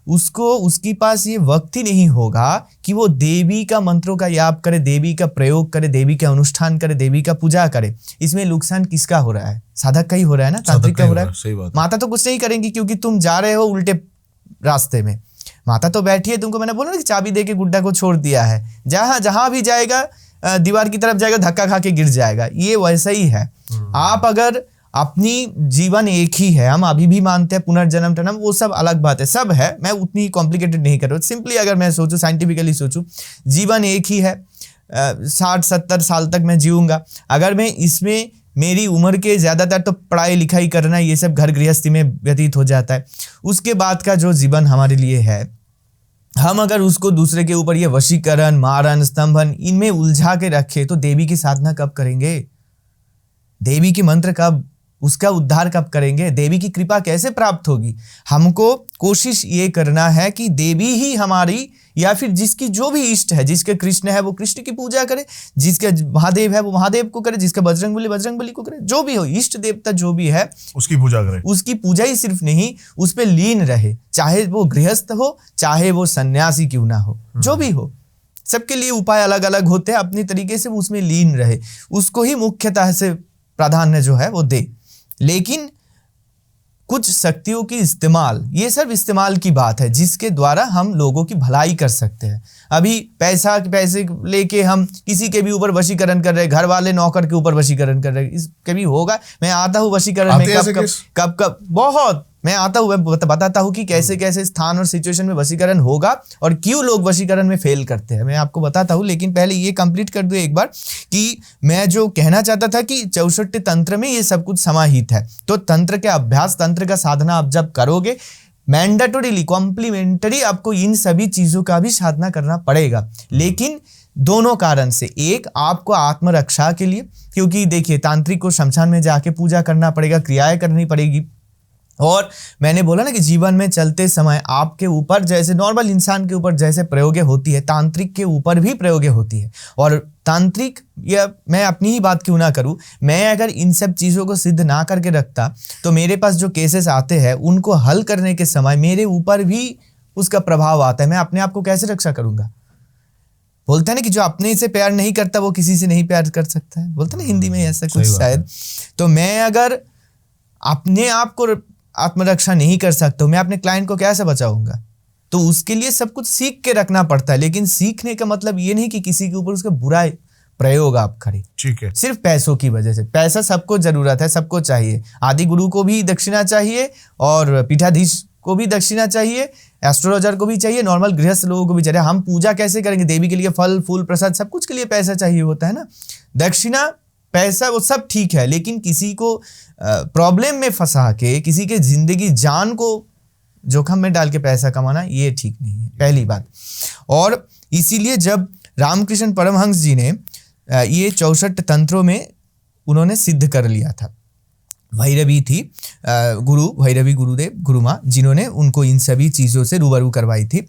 उसको उसके पास ये वक्त ही नहीं होगा कि वो देवी का मंत्रों का याप करे, देवी का प्रयोग करे, देवी का अनुष्ठान करे, देवी का पूजा करे। इसमें नुकसान किसका हो रहा है? साधक का ही हो रहा है ना, तांत्रिक का हो रहा है। सही बात है। माता तो कुछ नहीं करेंगी क्योंकि तुम जा रहे हो उल्टे रास्ते में। माता तो बैठी है, तुमको मैंने बोला ना कि चाबी दे के गुड्डा को छोड़ दिया है, जहां भी जाएगा दीवार की तरफ जाएगा, धक्का खा के गिर जाएगा। ये वैसा ही है। आप अगर अपनी जीवन एक ही है, हम अभी भी मानते हैं पुनर्जन्म टनम, वो सब अलग बात है, सब है, मैं उतनी कॉम्प्लिकेटेड नहीं कर रहा हूँ। सिंपली अगर मैं सोचूं, साइंटिफिकली सोचूं, जीवन एक ही है, 60-70 साल तक मैं जीऊंगा। अगर मैं इसमें मेरी उम्र के ज़्यादातर तो पढ़ाई लिखाई करना, ये सब घर गृहस्थी में व्यतीत हो जाता है। उसके बाद का जो जीवन हमारे लिए है, हम अगर उसको दूसरे के ऊपर ये वशीकरण, मारण, स्तंभन, इनमें उलझा के रखे तो देवी की साधना कब करेंगे? देवी की मंत्र कब, उसका उद्धार कब करेंगे? देवी की कृपा कैसे प्राप्त होगी? हमको कोशिश ये करना है कि देवी ही हमारी, या फिर जिसकी जो भी इष्ट है, जिसके कृष्ण है वो कृष्ण की पूजा करे, जिसके महादेव है वो महादेव को करे, जिसका बजरंगबली को करे, जो भी हो, इष्ट देवता जो भी है उसकी पूजा करे। उसकी पूजा ही सिर्फ नहीं, उस पे लीन रहे, चाहे वो गृहस्थ हो, चाहे वो सन्यासी क्यों ना हो, जो भी हो। सबके लिए उपाय अलग अलग होते हैं, अपनी तरीके से उसमें लीन रहे, उसको ही मुख्यतः से प्राधान्य जो है वो दे। लेकिन कुछ शक्तियों की इस्तेमाल, ये सब इस्तेमाल की बात है जिसके द्वारा हम लोगों की भलाई कर सकते हैं। अभी पैसे लेके हम किसी के भी ऊपर वशीकरण कर रहे हैं, घर वाले नौकर के ऊपर वशीकरण कर रहे हैं, इस कभी होगा? मैं आता हूँ वशीकरण में, कब बहुत मैं आता हूँ, मैं बताता हूँ कि कैसे कैसे स्थान और सिचुएशन में वशीकरण होगा और क्यों लोग वशीकरण में फेल करते हैं, मैं आपको बताता हूँ। लेकिन पहले ये कंप्लीट कर दूँ एक बार कि मैं जो कहना चाहता था कि 64 तंत्र में ये सब कुछ समाहित है। तो तंत्र के अभ्यास, तंत्र का साधना आप जब करोगे, मैंडेटोरीली, कॉम्प्लीमेंटरी आपको इन सभी चीज़ों का भी साधना करना पड़ेगा। लेकिन दोनों कारण से, एक आपको आत्मरक्षा के लिए, क्योंकि देखिए तांत्रिक को शमशान में जाके पूजा करना पड़ेगा, क्रियाएं करनी पड़ेगी। और मैंने बोला ना कि जीवन में चलते समय आपके ऊपर जैसे नॉर्मल इंसान के ऊपर जैसे प्रयोगें होती है, तांत्रिक के ऊपर भी प्रयोगें होती है। और तांत्रिक, या मैं अपनी ही बात क्यों ना करूं, मैं अगर इन सब चीज़ों को सिद्ध ना करके रखता तो मेरे पास जो केसेस आते हैं उनको हल करने के समय मेरे ऊपर भी उसका प्रभाव आता है। मैं अपने आप को कैसे रक्षा करूंगा? बोलते हैं ना कि जो अपने से प्यार नहीं करता वो किसी से नहीं प्यार कर सकता है, बोलते हैं ना हिंदी में ऐसा कुछ शायद। तो मैं अगर अपने आप को आत्मरक्षा नहीं कर सकता हूँ, मैं अपने क्लाइंट को कैसे बचाऊंगा? तो उसके लिए सब कुछ सीख के रखना पड़ता है। लेकिन सीखने का मतलब ये नहीं कि किसी के ऊपर उसका बुरा प्रयोग आप करें, ठीक है, सिर्फ पैसों की वजह से। पैसा सबको जरूरत है, सबको चाहिए, आदि गुरु को भी दक्षिणा चाहिए और पीठाधीश को भी दक्षिणा चाहिए, एस्ट्रोलॉजर को भी चाहिए, नॉर्मल गृहस्थ लोगों को भी चाहिए। हम पूजा कैसे करेंगे? देवी के लिए फल फूल प्रसाद सब कुछ के लिए पैसा चाहिए होता है ना। दक्षिणा, पैसा, वो सब ठीक है, लेकिन किसी को प्रॉब्लम में फंसा के, किसी के जिंदगी जान को जोखम में डाल के पैसा कमाना, ये ठीक नहीं है, पहली बात। और इसीलिए जब रामकृष्ण परमहंस जी ने ये 64 तंत्रों में उन्होंने सिद्ध कर लिया था, भैरवी थी गुरु, भैरवी गुरुदेव, गुरु माँ, जिन्होंने उनको इन सभी चीज़ों से रूबरू करवाई थी,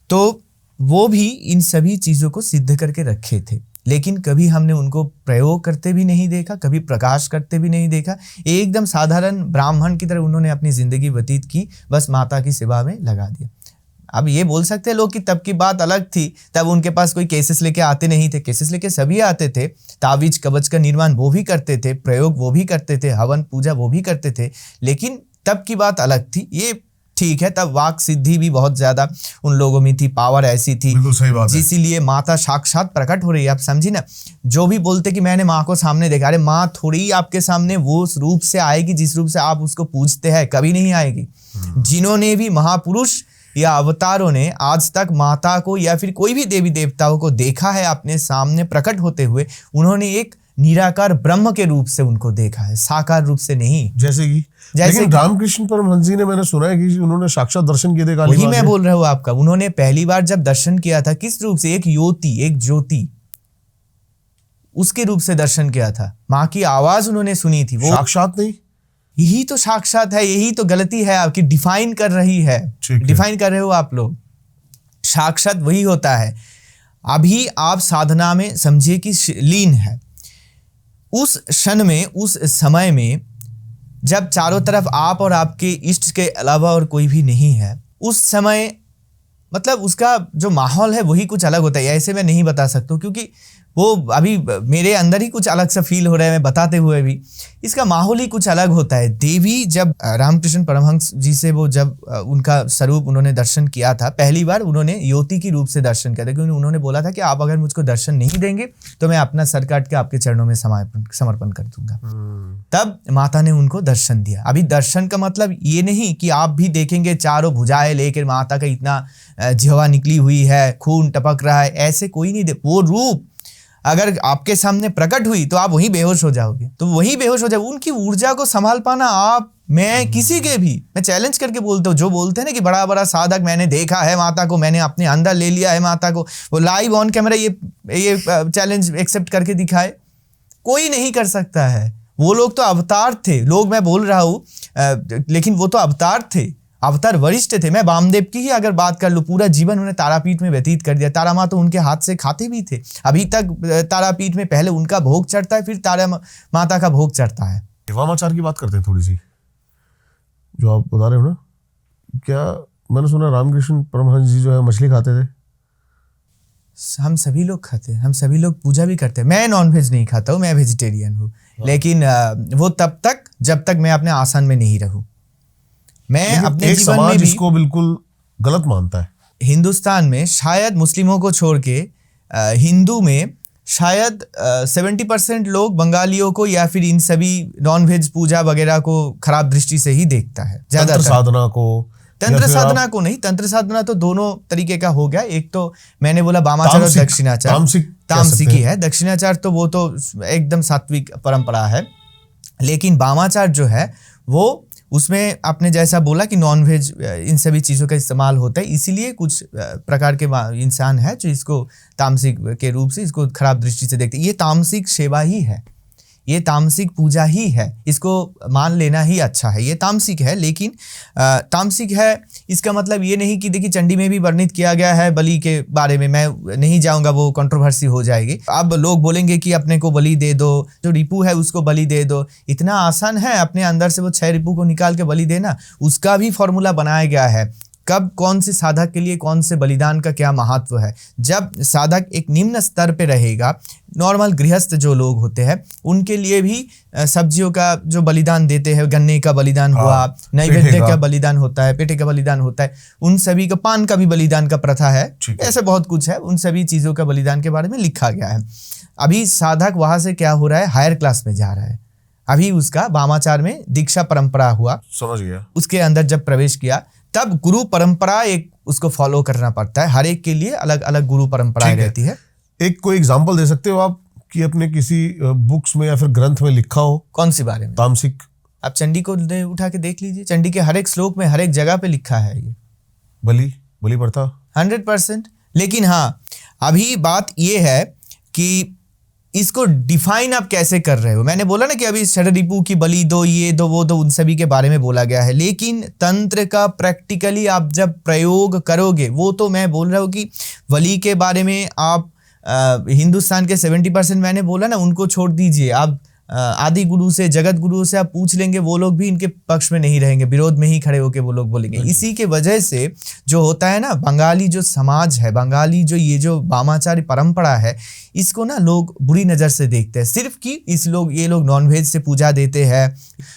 तो वो भी इन सभी चीज़ों को सिद्ध करके रखे थे। लेकिन कभी हमने उनको प्रयोग करते भी नहीं देखा, कभी प्रकाश करते भी नहीं देखा। एकदम साधारण ब्राह्मण की तरह उन्होंने अपनी ज़िंदगी व्यतीत की, बस माता की सेवा में लगा दिया। अब ये बोल सकते हैं लोग कि तब की बात अलग थी, तब उनके पास कोई केसेस लेके आते नहीं थे। केसेस लेके सभी आते थे, तावीज कवच का निर्माण वो भी करते थे, प्रयोग वो भी करते थे, हवन पूजा वो भी करते थे, लेकिन तब की बात अलग थी। ये ठीक है, तब वाक सिद्धि भी बहुत ज्यादा उन लोगों में थी, पावर ऐसी थी, इसीलिए माता साक्षात प्रकट हो रही है। आप समझी ना, जो भी बोलते कि मैंने माँ को सामने देखा, अरे माँ थोड़ी आपके सामने वो रूप से आएगी जिस रूप से आप उसको पूजते हैं, कभी नहीं आएगी। जिन्होंने भी महापुरुष या अवतारों ने आज तक माता को या फिर कोई भी देवी देवताओं को देखा है अपने सामने प्रकट होते हुए, उन्होंने एक निराकार ब्रह्म के रूप से उनको देखा है, साकार रूप से नहीं। जैसे लेकिन रामकृष्ण परमहंस जी ने, मैंने सुना है कि उन्होंने साक्षात दर्शन किए थे। वही मैं बोल रहा हूँ आपका, उन्होंने पहली बार जब दर्शन किया था, किस रूप से? एक योति, एक ज्योति, उसके रूप से दर्शन किया था। माँ की आवाज उन्होंने सुनी थी, वो साक्षात नहीं। यही तो साक्षात है, यही तो गलती है आपकी, डिफाइन कर रही है, डिफाइन कर रहे हो आप लोग। साक्षात वही होता है। अभी आप साधना में समझिए कि लीन है, उस क्षण में, उस समय में जब चारों तरफ आप और आपके इष्ट के अलावा और कोई भी नहीं है, उस समय मतलब उसका जो माहौल है वही कुछ अलग होता है। ऐसे मैं नहीं बता सकता हूँ क्योंकि वो अभी मेरे अंदर ही कुछ अलग सा फील हो रहा है मैं बताते हुए भी। इसका माहौल ही कुछ अलग होता है। देवी जब रामकृष्ण परमहंस जी से वो जब उनका स्वरूप उन्होंने दर्शन किया था, पहली बार उन्होंने योति की रूप से दर्शन किया था, क्योंकि उन्होंने बोला था कि आप अगर मुझको दर्शन नहीं देंगे तो मैं अपना सर काट के आपके चरणों में समर्पण कर दूंगा। तब माता ने उनको दर्शन दिया। अभी दर्शन का मतलब ये नहीं कि आप भी देखेंगे चारों भुजाएं लेकर माता का इतना जिह्वा निकली हुई है, खून टपक रहा है, ऐसे कोई नहीं वो रूप अगर आपके सामने प्रकट हुई तो आप वहीं बेहोश हो जाओगे, तो वहीं बेहोश हो जाओगे। उनकी ऊर्जा को संभाल पाना आप मैं किसी के भी मैं चैलेंज करके बोलता हूँ। जो बोलते हैं ना कि बड़ा बड़ा साधक मैंने देखा है माता को, मैंने अपने अंदर ले लिया है माता को, वो लाइव ऑन कैमरा ये चैलेंज एक्सेप्ट करके दिखाए, कोई नहीं कर सकता है। वो लोग तो अवतार थे, लोग मैं बोल रहा हूँ, लेकिन वो तो अवतार थे, अवतार वरिष्ठ थे। मैं वामदेव की ही अगर बात कर लूँ, पूरा जीवन उन्होंने तारापीठ में व्यतीत कर दिया। तारा माँ तो उनके हाथ से खाते भी थे। अभी तक तारापीठ में पहले उनका भोग चढ़ता है, फिर तारा माता का भोग चढ़ता है। वामाचार की बात करते हैं थोड़ी सी, जो आप बता रहे हो ना, क्या मैंने सुना रामकृष्ण परमहंस जी जो है मछली खाते थे? हम सभी लोग खाते हैं, हम सभी लोग पूजा भी करते हैं। मैं नॉनवेज नहीं खाता हूँ, मैं वेजिटेरियन हूँ, लेकिन वो तब तक जब तक मैं अपने आसन में नहीं रहूँ। मैं अपने जीवन में भी इसको बिल्कुल गलत मानता है। हिंदुस्तान में शायद मुस्लिमों को छोड़ के हिंदू में शायद 70% लोग बंगालियों को या फिर इन सभी नॉनवेज पूजा वगैरह को खराब दृष्टि से ही देखता है। तंत्र साधना को, तंत्र साधना को नहीं, तंत्र साधना तो दोनों तरीके का हो गया। एक तो मैंने बोला वामाचार और दक्षिणाचार, तामसिकी है। दक्षिणाचार तो वो तो एकदम सात्विक परंपरा है, लेकिन वामाचार जो है वो उसमें आपने जैसा बोला कि नॉनवेज इन सभी चीज़ों का इस्तेमाल होता है, इसीलिए कुछ प्रकार के इंसान है जो इसको तामसिक के रूप से इसको खराब दृष्टि से देखते हैं। ये तामसिक सेवा ही है, ये तामसिक पूजा ही है, इसको मान लेना ही अच्छा है। ये तामसिक है, लेकिन तामसिक है इसका मतलब ये नहीं कि देखिए चंडी में भी वर्णित किया गया है बलि के बारे में, मैं नहीं जाऊंगा, वो कंट्रोवर्सी हो जाएगी। अब लोग बोलेंगे कि अपने को बलि दे दो, जो रिपू है उसको बलि दे दो। इतना आसान है अपने अंदर से वो 6 रिपू को निकाल के बलि देना? उसका भी फॉर्मूला बनाया गया है, कब कौन से साधक के लिए कौन से बलिदान का क्या महत्व है। जब साधक एक निम्न स्तर पे रहेगा, नॉर्मल गृहस्थ जो लोग होते हैं उनके लिए भी सब्जियों का जो बलिदान देते हैं, गन्ने का बलिदान हुआ, नैवेद्य का बलिदान होता है, पेठे का बलिदान होता है, उन सभी का, पान का भी बलिदान का प्रथा है, ऐसे बहुत कुछ है। उन सभी चीज़ों का बलिदान के बारे में लिखा गया है। अभी साधक वहाँ से क्या हो रहा है, हायर क्लास में जा रहा है। अभी उसका वामाचार में दीक्षा परंपरा हुआ, समझ गया, उसके अंदर जब प्रवेश किया तब गुरु परंपरा एक उसको फॉलो करना पड़ता है। हर एक के लिए अलग अलग गुरु परंपराएं रहती है। एक कोई एग्जांपल दे सकते हो आप कि अपने किसी बुक्स में या फिर ग्रंथ में लिखा हो? कौन सी बारे में? तामसिक। आप चंडी को उठा के देख लीजिए, चंडी के हर एक श्लोक में हर एक जगह पे लिखा है ये बलि प्रथा 100%। लेकिन हाँ, अभी बात ये है कि इसको डिफाइन आप कैसे कर रहे हो। मैंने बोला ना कि अभी षडरिपु की बलि दो, ये दो, वो दो, उन सभी के बारे में बोला गया है, लेकिन तंत्र का प्रैक्टिकली आप जब प्रयोग करोगे, वो तो मैं बोल रहा हूँ कि बलि के बारे में आप हिंदुस्तान के 70% मैंने बोला ना, उनको छोड़ दीजिए। आप आदि गुरु से, जगत गुरु से आप पूछ लेंगे, वो लोग भी इनके पक्ष में नहीं रहेंगे, विरोध में ही खड़े होकर वो लोग बोलेंगे। इसी के वजह से जो होता है ना, बंगाली जो समाज है, बंगाली जो ये जो वामाचारी परंपरा है, इसको ना लोग बुरी नज़र से देखते हैं, सिर्फ कि ये लोग नॉनवेज से पूजा देते हैं।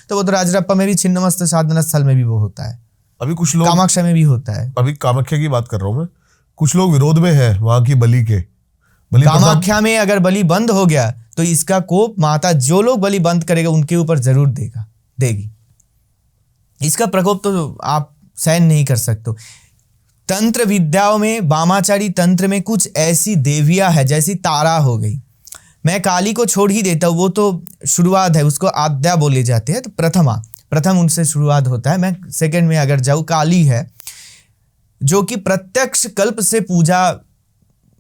तो वो तो राजरप्पा में भी, छिन्नमस्ता साधना स्थल में भी वो होता है, अभी कुछ लोग कामाख्या में भी होता है। अभी कामाख्या की बात कर रहा हूँ मैं, कुछ लोग विरोध में है वहां की बलि के। कामाख्या में अगर बलि बंद हो गया तो इसका कोप माता जो लोग बलि बंद करेगा उनके ऊपर जरूर देगी। इसका प्रकोप तो आप सहन नहीं कर सकते। तंत्र विद्याओं में, वामाचारी तंत्र में कुछ ऐसी देवियां है, जैसी तारा हो गई। मैं काली को छोड़ ही देता हूँ, वो तो शुरुआत है, उसको आद्या बोले जाते हैं, तो प्रथम उनसे शुरुआत होता है। मैं सेकंड में अगर जाऊँ, काली है जो कि प्रत्यक्ष कल्प से पूजा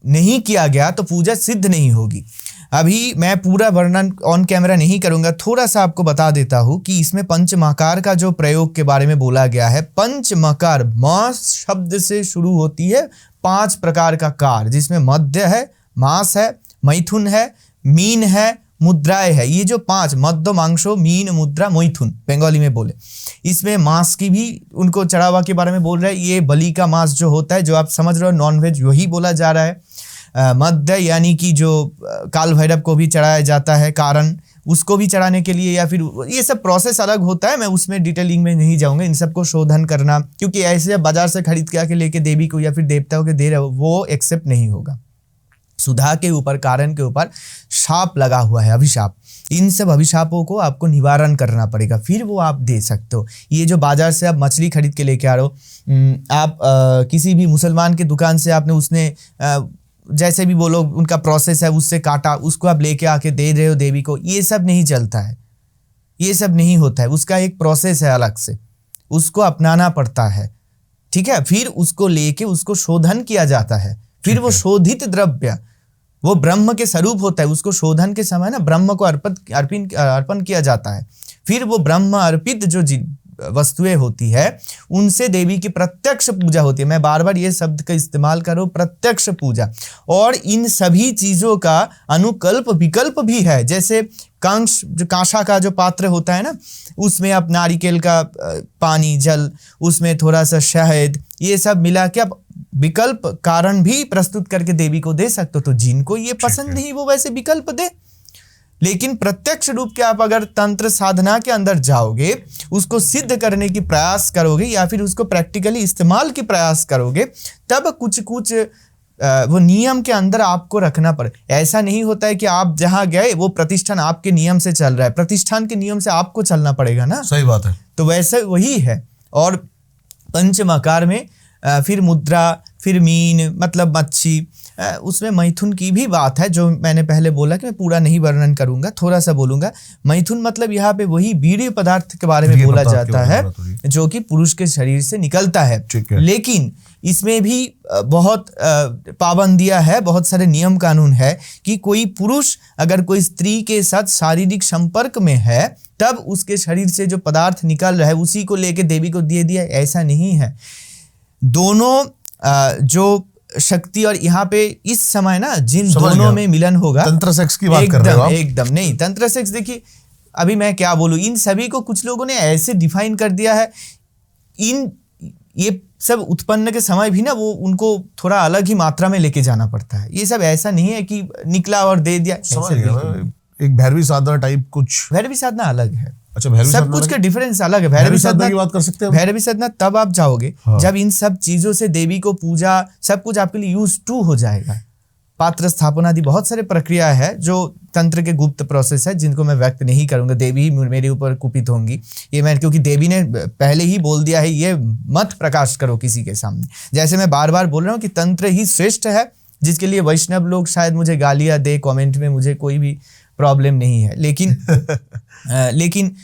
नहीं किया गया तो पूजा सिद्ध नहीं होगी। अभी मैं पूरा वर्णन ऑन कैमरा नहीं करूंगा, थोड़ा सा आपको बता देता हूं कि इसमें पंचमकार का जो प्रयोग के बारे में बोला गया है। पंचमकार मास शब्द से शुरू होती है, 5 प्रकार का कार, जिसमें मध्य है, मास है, मैथुन है, मीन है, मुद्राएं है, ये जो 5 मद्य, मांसो, मीन, मुद्रा, मैथुन बंगाली में बोले, इसमें मांस की भी उनको चढ़ावा के बारे में बोल रहे हैं। ये बलि का मांस जो होता है, जो आप समझ रहे हो नॉनवेज, वही बोला जा रहा है। मद्य यानी कि जो काल भैरव को भी चढ़ाया जाता है, कारण उसको भी चढ़ाने के लिए, या फिर ये सब प्रोसेस अलग होता है, मैं उसमें डिटेलिंग में नहीं जाऊंगा। इन सबको शोधन करना, क्योंकि ऐसे बाजार से खरीद के आके लेके देवी को या फिर देवताओं के दे रहे हो, वो एक्सेप्ट नहीं होगा। सुधा के ऊपर, कारण के ऊपर शाप लगा हुआ है, अभिशाप। इन सब अभिशापों को आपको निवारण करना पड़ेगा, फिर वो आप दे सकते हो। ये जो बाजार से आप मछली खरीद के लेके आ रहे हो, आप किसी भी मुसलमान की दुकान से आपने उसने जैसे भी बोलो उनका प्रोसेस है, उससे काटा, उसको आप लेके आके दे रहे हो देवी को, ये सब नहीं चलता है, ये सब नहीं होता है। उसका एक प्रोसेस है अलग से, उसको अपनाना पड़ता है, ठीक है। फिर उसको लेके उसको शोधन किया जाता है, फिर वो शोधित द्रव्य वो ब्रह्म के स्वरूप होता है, उसको शोधन के समय ना ब्रह्म को अर्पण किया जाता है। फिर वो ब्रह्म अर्पित जो वस्तुएं होती है, उनसे देवी की प्रत्यक्ष पूजा होती है। मैं बार बार ये शब्द का इस्तेमाल कर रहा हूं, प्रत्यक्ष पूजा। और इन सभी चीजों का अनुकल्प विकल्प भी है, जैसे कांस, जो कांसा का जो पात्र होता है ना, उसमें आप नारिकेल का पानी, जल, उसमें थोड़ा सा शहद, ये सब मिला के आप विकल्प कारण भी प्रस्तुत करके देवी को दे सकते हो। तो जिनको ये पसंद नहीं वो वैसे विकल्प दे, लेकिन प्रत्यक्ष रूप के आप अगर तंत्र साधना के अंदर जाओगे, उसको सिद्ध करने की प्रयास करोगे या फिर उसको प्रैक्टिकली इस्तेमाल की प्रयास करोगे, तब कुछ कुछ वो नियम के अंदर आपको रखना पड़े। ऐसा नहीं होता है कि आप जहां गए वो प्रतिष्ठान आपके नियम से चल रहा है, प्रतिष्ठान के नियम से आपको चलना पड़ेगा ना। सही बात है। तो वैसे वही है। और पंचमकार में फिर मुद्रा, फिर मीन मतलब मच्छी, उसमें मैथुन की भी बात है, जो मैंने पहले बोला कि मैं पूरा नहीं वर्णन करूंगा, थोड़ा सा बोलूंगा। मैथुन मतलब यहाँ पे वही वीर्य पदार्थ के बारे में बोला जाता है, जो कि पुरुष के शरीर से निकलता है। लेकिन इसमें भी बहुत पाबंदियां है, बहुत सारे नियम कानून है कि कोई पुरुष अगर कोई स्त्री के साथ शारीरिक संपर्क में है, तब उसके शरीर से जो पदार्थ निकल रहा है उसी को लेके देवी को दे दिया, ऐसा नहीं है। दोनों जो शक्ति, और यहाँ पे इस समय ना जिन दोनों में मिलन होगा, तंत्र सेक्स की बात कर रहे हो आप? एकदम नहीं, तंत्र सेक्स देखिए, अभी मैं क्या बोलूं, इन सभी को कुछ लोगों ने ऐसे डिफाइन कर दिया है। ये सब उत्पन्न के समय भी ना वो उनको थोड़ा अलग ही मात्रा में लेके जाना पड़ता है। ये सब ऐसा नहीं है कि निकला और दे दिया। एक भैरवी साधना टाइप कुछ। भैरवी साधना अलग है। अच्छा, भैरवी सब कुछ का डिफरेंस अलग है। भैरवी साधना की बात कर सकते हैं। भैरवी साधना तब आप जाओगे जब इन सब चीजों से देवी को पूजा सब कुछ आपके लिए यूज टू हो जाएगा। पात्र स्थापना आदि बहुत सारे प्रक्रिया है जो तंत्र के गुप्त प्रोसेस है, जिनको मैं व्यक्त नहीं करूंगा। देवी मेरे ऊपर कुपित होंगी ये मैं, क्योंकि देवी ने पहले ही बोल दिया है ये मत प्रकाश करो किसी के सामने। जैसे मैं बार बार बोल रहा हूँ कि तंत्र ही श्रेष्ठ है, जिसके लिए वैष्णव लोग शायद मुझे गालियां दे कमेंट में, मुझे कोई भी प्रॉब्लम नहीं है। लेकिन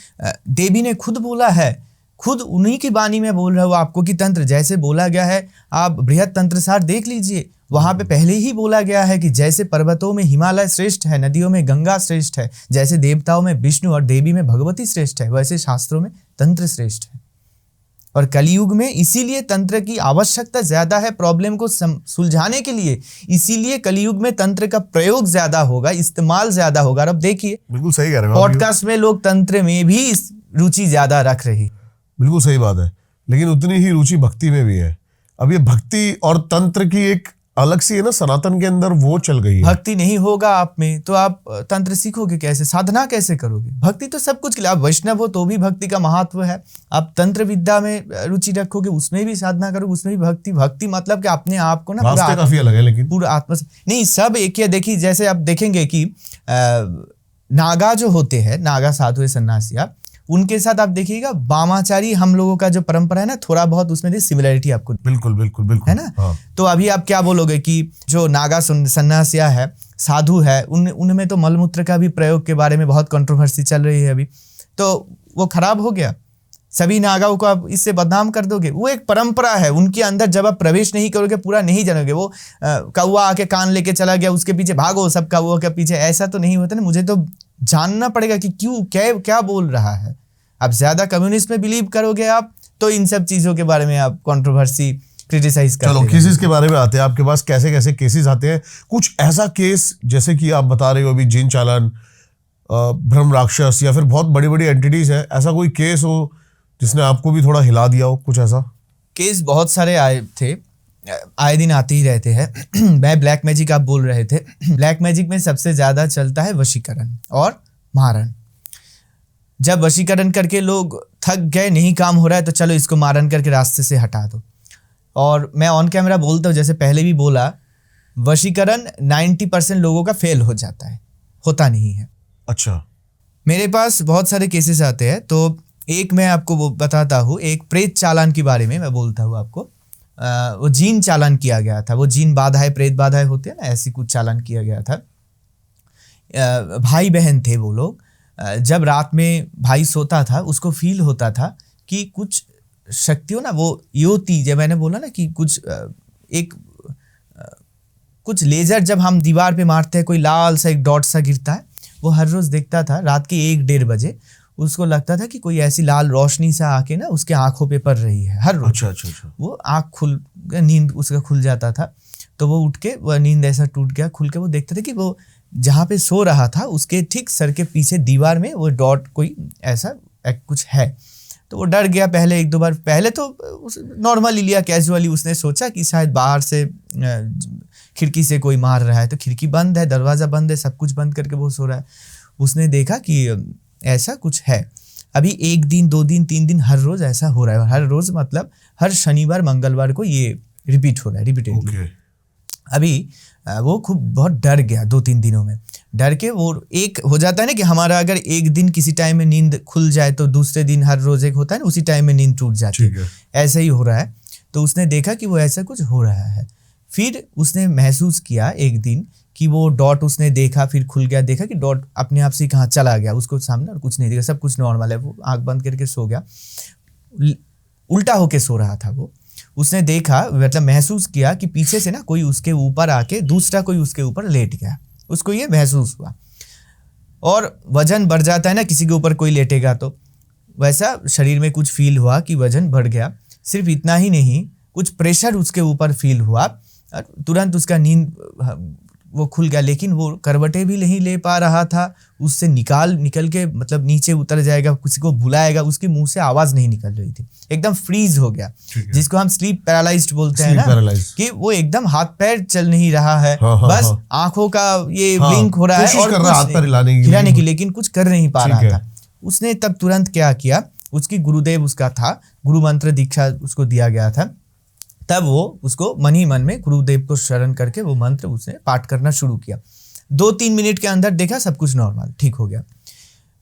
देवी ने खुद बोला है, खुद उन्हीं की वाणी में बोल रहा हूँ आपको कि तंत्र जैसे बोला गया है, आप बृहद तंत्र सार देख लीजिए, वहां पे पहले ही बोला गया है कि जैसे पर्वतों में हिमालय श्रेष्ठ है, नदियों में गंगा श्रेष्ठ है, जैसे देवताओं में विष्णु और देवी में भगवती श्रेष्ठ है, वैसे शास्त्रों में तंत्र श्रेष्ठ है। और कलयुग में इसीलिए तंत्र की आवश्यकता ज्यादा है, प्रॉब्लम को सुलझाने के लिए। इसीलिए कलयुग में तंत्र का प्रयोग ज्यादा होगा, इस्तेमाल ज्यादा होगा। अब देखिए, बिल्कुल सही कह रहे हो, पॉडकास्ट में लोग तंत्र में भी रुचि ज्यादा रख रही। बिल्कुल सही बात है, लेकिन उतनी ही रुचि भक्ति में भी है। अब ये भक्ति और तंत्र की एक अलग सी है ना, सनातन के अंदर वो चल गई है। भक्ति नहीं होगा आप में तो आप तंत्र सीखोगे कैसे, साधना कैसे करोगे? भक्ति तो सब कुछ के लिए, आप वैष्णव हो तो भी भक्ति का महत्व है। आप तंत्र विद्या में रुचि रखोगे, उसमें भी साधना करोगे, उसमें भी भक्ति मतलब कि अपने आप को ना रास्ते काफी अलग है, लेकिन पूरा आत्मा नहीं, सब एक ही। देखिए, जैसे आप देखेंगे कि नागा जो होते हैं, नागा साधु सन्यासिया, उनके साथ आप देखिएगा वामाचारी हम लोगों का जो परंपरा है ना, थोड़ा बहुत उसमें सिमिलरिटी आपको बिल्कुल है ना। हाँ। तो अभी आप क्या बोलोगे कि जो नागा सन्यासिया है, साधु है, उनमें तो मलमूत्र का भी प्रयोग के बारे में बहुत कंट्रोवर्सी चल रही है अभी, तो वो खराब हो गया। सभी नागाओं को आप इससे बदनाम कर दोगे। वो एक परंपरा है, उनके अंदर जब आप प्रवेश नहीं करोगे, पूरा नहीं जानोगे। वो कौवा आके कान लेके चला गया, उसके पीछे भागो, सब कौवा के पीछे, ऐसा तो नहीं होता ना। मुझे तो जानना पड़ेगा कि क्यों, क्या बोल रहा है। आप ज्यादा कम्युनिस्ट में बिलीव करोगे आप, तो इन सब चीजों के बारे में आप कंट्रोवर्सी क्रिटिसाइज करते हैं। चलो केसेस के बारे में आते हैं। आपके पास कैसे कैसे केसेस आते हैं? कुछ ऐसा केस जैसे कि आप बता रहे हो अभी, जिन चालन ब्रह्म राक्षस या फिर बहुत बड़ी बड़ी एंटिटीज है, ऐसा कोई केस हो जिसने आपको भी थोड़ा हिला दिया हो, कुछ ऐसा? केस बहुत सारे आए थे, आए दिन आते ही रहते हैं। मैं ब्लैक मैजिक आप बोल रहे थे, ब्लैक मैजिक में सबसे ज़्यादा चलता है वशीकरण और मारण। जब वशीकरण करके लोग थक गए, नहीं काम हो रहा है, तो चलो इसको मारण करके रास्ते से हटा दो। और मैं ऑन कैमरा बोलता हूँ, जैसे पहले भी बोला, वशीकरण 90% लोगों का फेल हो जाता है, होता नहीं है। अच्छा। मेरे पास बहुत सारे केसेस आते हैं, तो एक मैं आपको वो बताता हूँ, एक प्रेत चालान के बारे में मैं बोलता हूँ आपको। वो जीन चालान किया गया था, वो जीन बाधाएं, प्रेत बाधाएं होते हैं ना, ऐसी कुछ चालान किया गया था। भाई बहन थे वो लोग। जब रात में भाई सोता था, उसको फील होता था कि कुछ शक्तियों ना, वो योति, जब मैंने बोला ना कि कुछ लेजर जब हम दीवार पे मारते हैं, कोई लाल सा एक डॉट सा गिरता है, वो हर रोज देखता था। रात के 1-1:30 बजे उसको लगता था कि कोई ऐसी लाल रोशनी सा आके ना उसके आंखों पे पड़ रही है हर रोज। अच्छा। वो आँख नींद उसका खुल जाता था, तो वो उठ के, वह नींद ऐसा टूट गया, खुल के वो देखते थे कि वो जहाँ पे सो रहा था उसके ठीक सर के पीछे दीवार में वो डॉट कोई ऐसा कुछ है। तो वो डर गया। पहले 1-2 बार, पहले तो नॉर्मली लिया, कैजुअली उसने सोचा कि शायद बाहर से खिड़की से कोई मार रहा है, तो खिड़की बंद है, दरवाज़ा बंद है, सब कुछ बंद करके वो सो रहा है। उसने देखा कि ऐसा कुछ है। अभी 1 दिन, 2 दिन, 3 दिन, हर रोज़ ऐसा हो रहा है। हर रोज़ मतलब हर शनिवार मंगलवार को ये रिपीट हो रहा है, रिपीटेडली। अभी वो खूब बहुत डर गया। 2-3 दिनों में डर के वो एक हो जाता है ना कि हमारा अगर एक दिन किसी टाइम में नींद खुल जाए तो दूसरे दिन हर रोज एक होता है ना, उसी टाइम में नींद टूट जाती है, ऐसा ही हो रहा है। तो उसने देखा कि वो ऐसा कुछ हो रहा है। फिर उसने महसूस किया एक दिन कि वो डॉट उसने देखा, फिर खुल गया, देखा कि डॉट अपने आप से कहाँ चला गया, उसको सामने और कुछ नहीं दिखा, सब कुछ नॉर्मल है। वो आंख बंद करके सो गया, उल्टा होके सो रहा था वो। उसने देखा, मतलब महसूस किया कि पीछे से ना कोई उसके ऊपर आके, दूसरा कोई उसके ऊपर लेट गया। उसको ये महसूस हुआ। और वजन बढ़ जाता है ना किसी के ऊपर कोई लेटेगा, तो वैसा शरीर में कुछ फील हुआ कि वजन बढ़ गया। सिर्फ इतना ही नहीं, कुछ प्रेशर उसके ऊपर फील हुआ। तुरंत उसका नींद वो खुल गया, लेकिन वो करवटें भी नहीं ले पा रहा था। उससे निकल के मतलब नीचे उतर जाएगा, किसी को बुलाएगा, उसके मुंह से आवाज नहीं निकल रही थी, एकदम फ्रीज हो गया, जिसको हम स्लीप पैरालाइज्ड बोलते हैं ना, कि वो एकदम हाथ पैर चल नहीं रहा है। बस आंखों का ये ब्लिंक हो रहा है और हिलाने की, लेकिन कुछ कर नहीं पा रहा था। उसने तब तुरंत क्या किया, उसकी गुरुदेव उसका था, गुरु मंत्र दीक्षा उसको दिया गया था। तब वो उसको मन ही मन में गुरुदेव को शरण करके वो मंत्र उसने पाठ करना शुरू किया। 2-3 मिनट के अंदर देखा सब कुछ नॉर्मल, ठीक हो गया।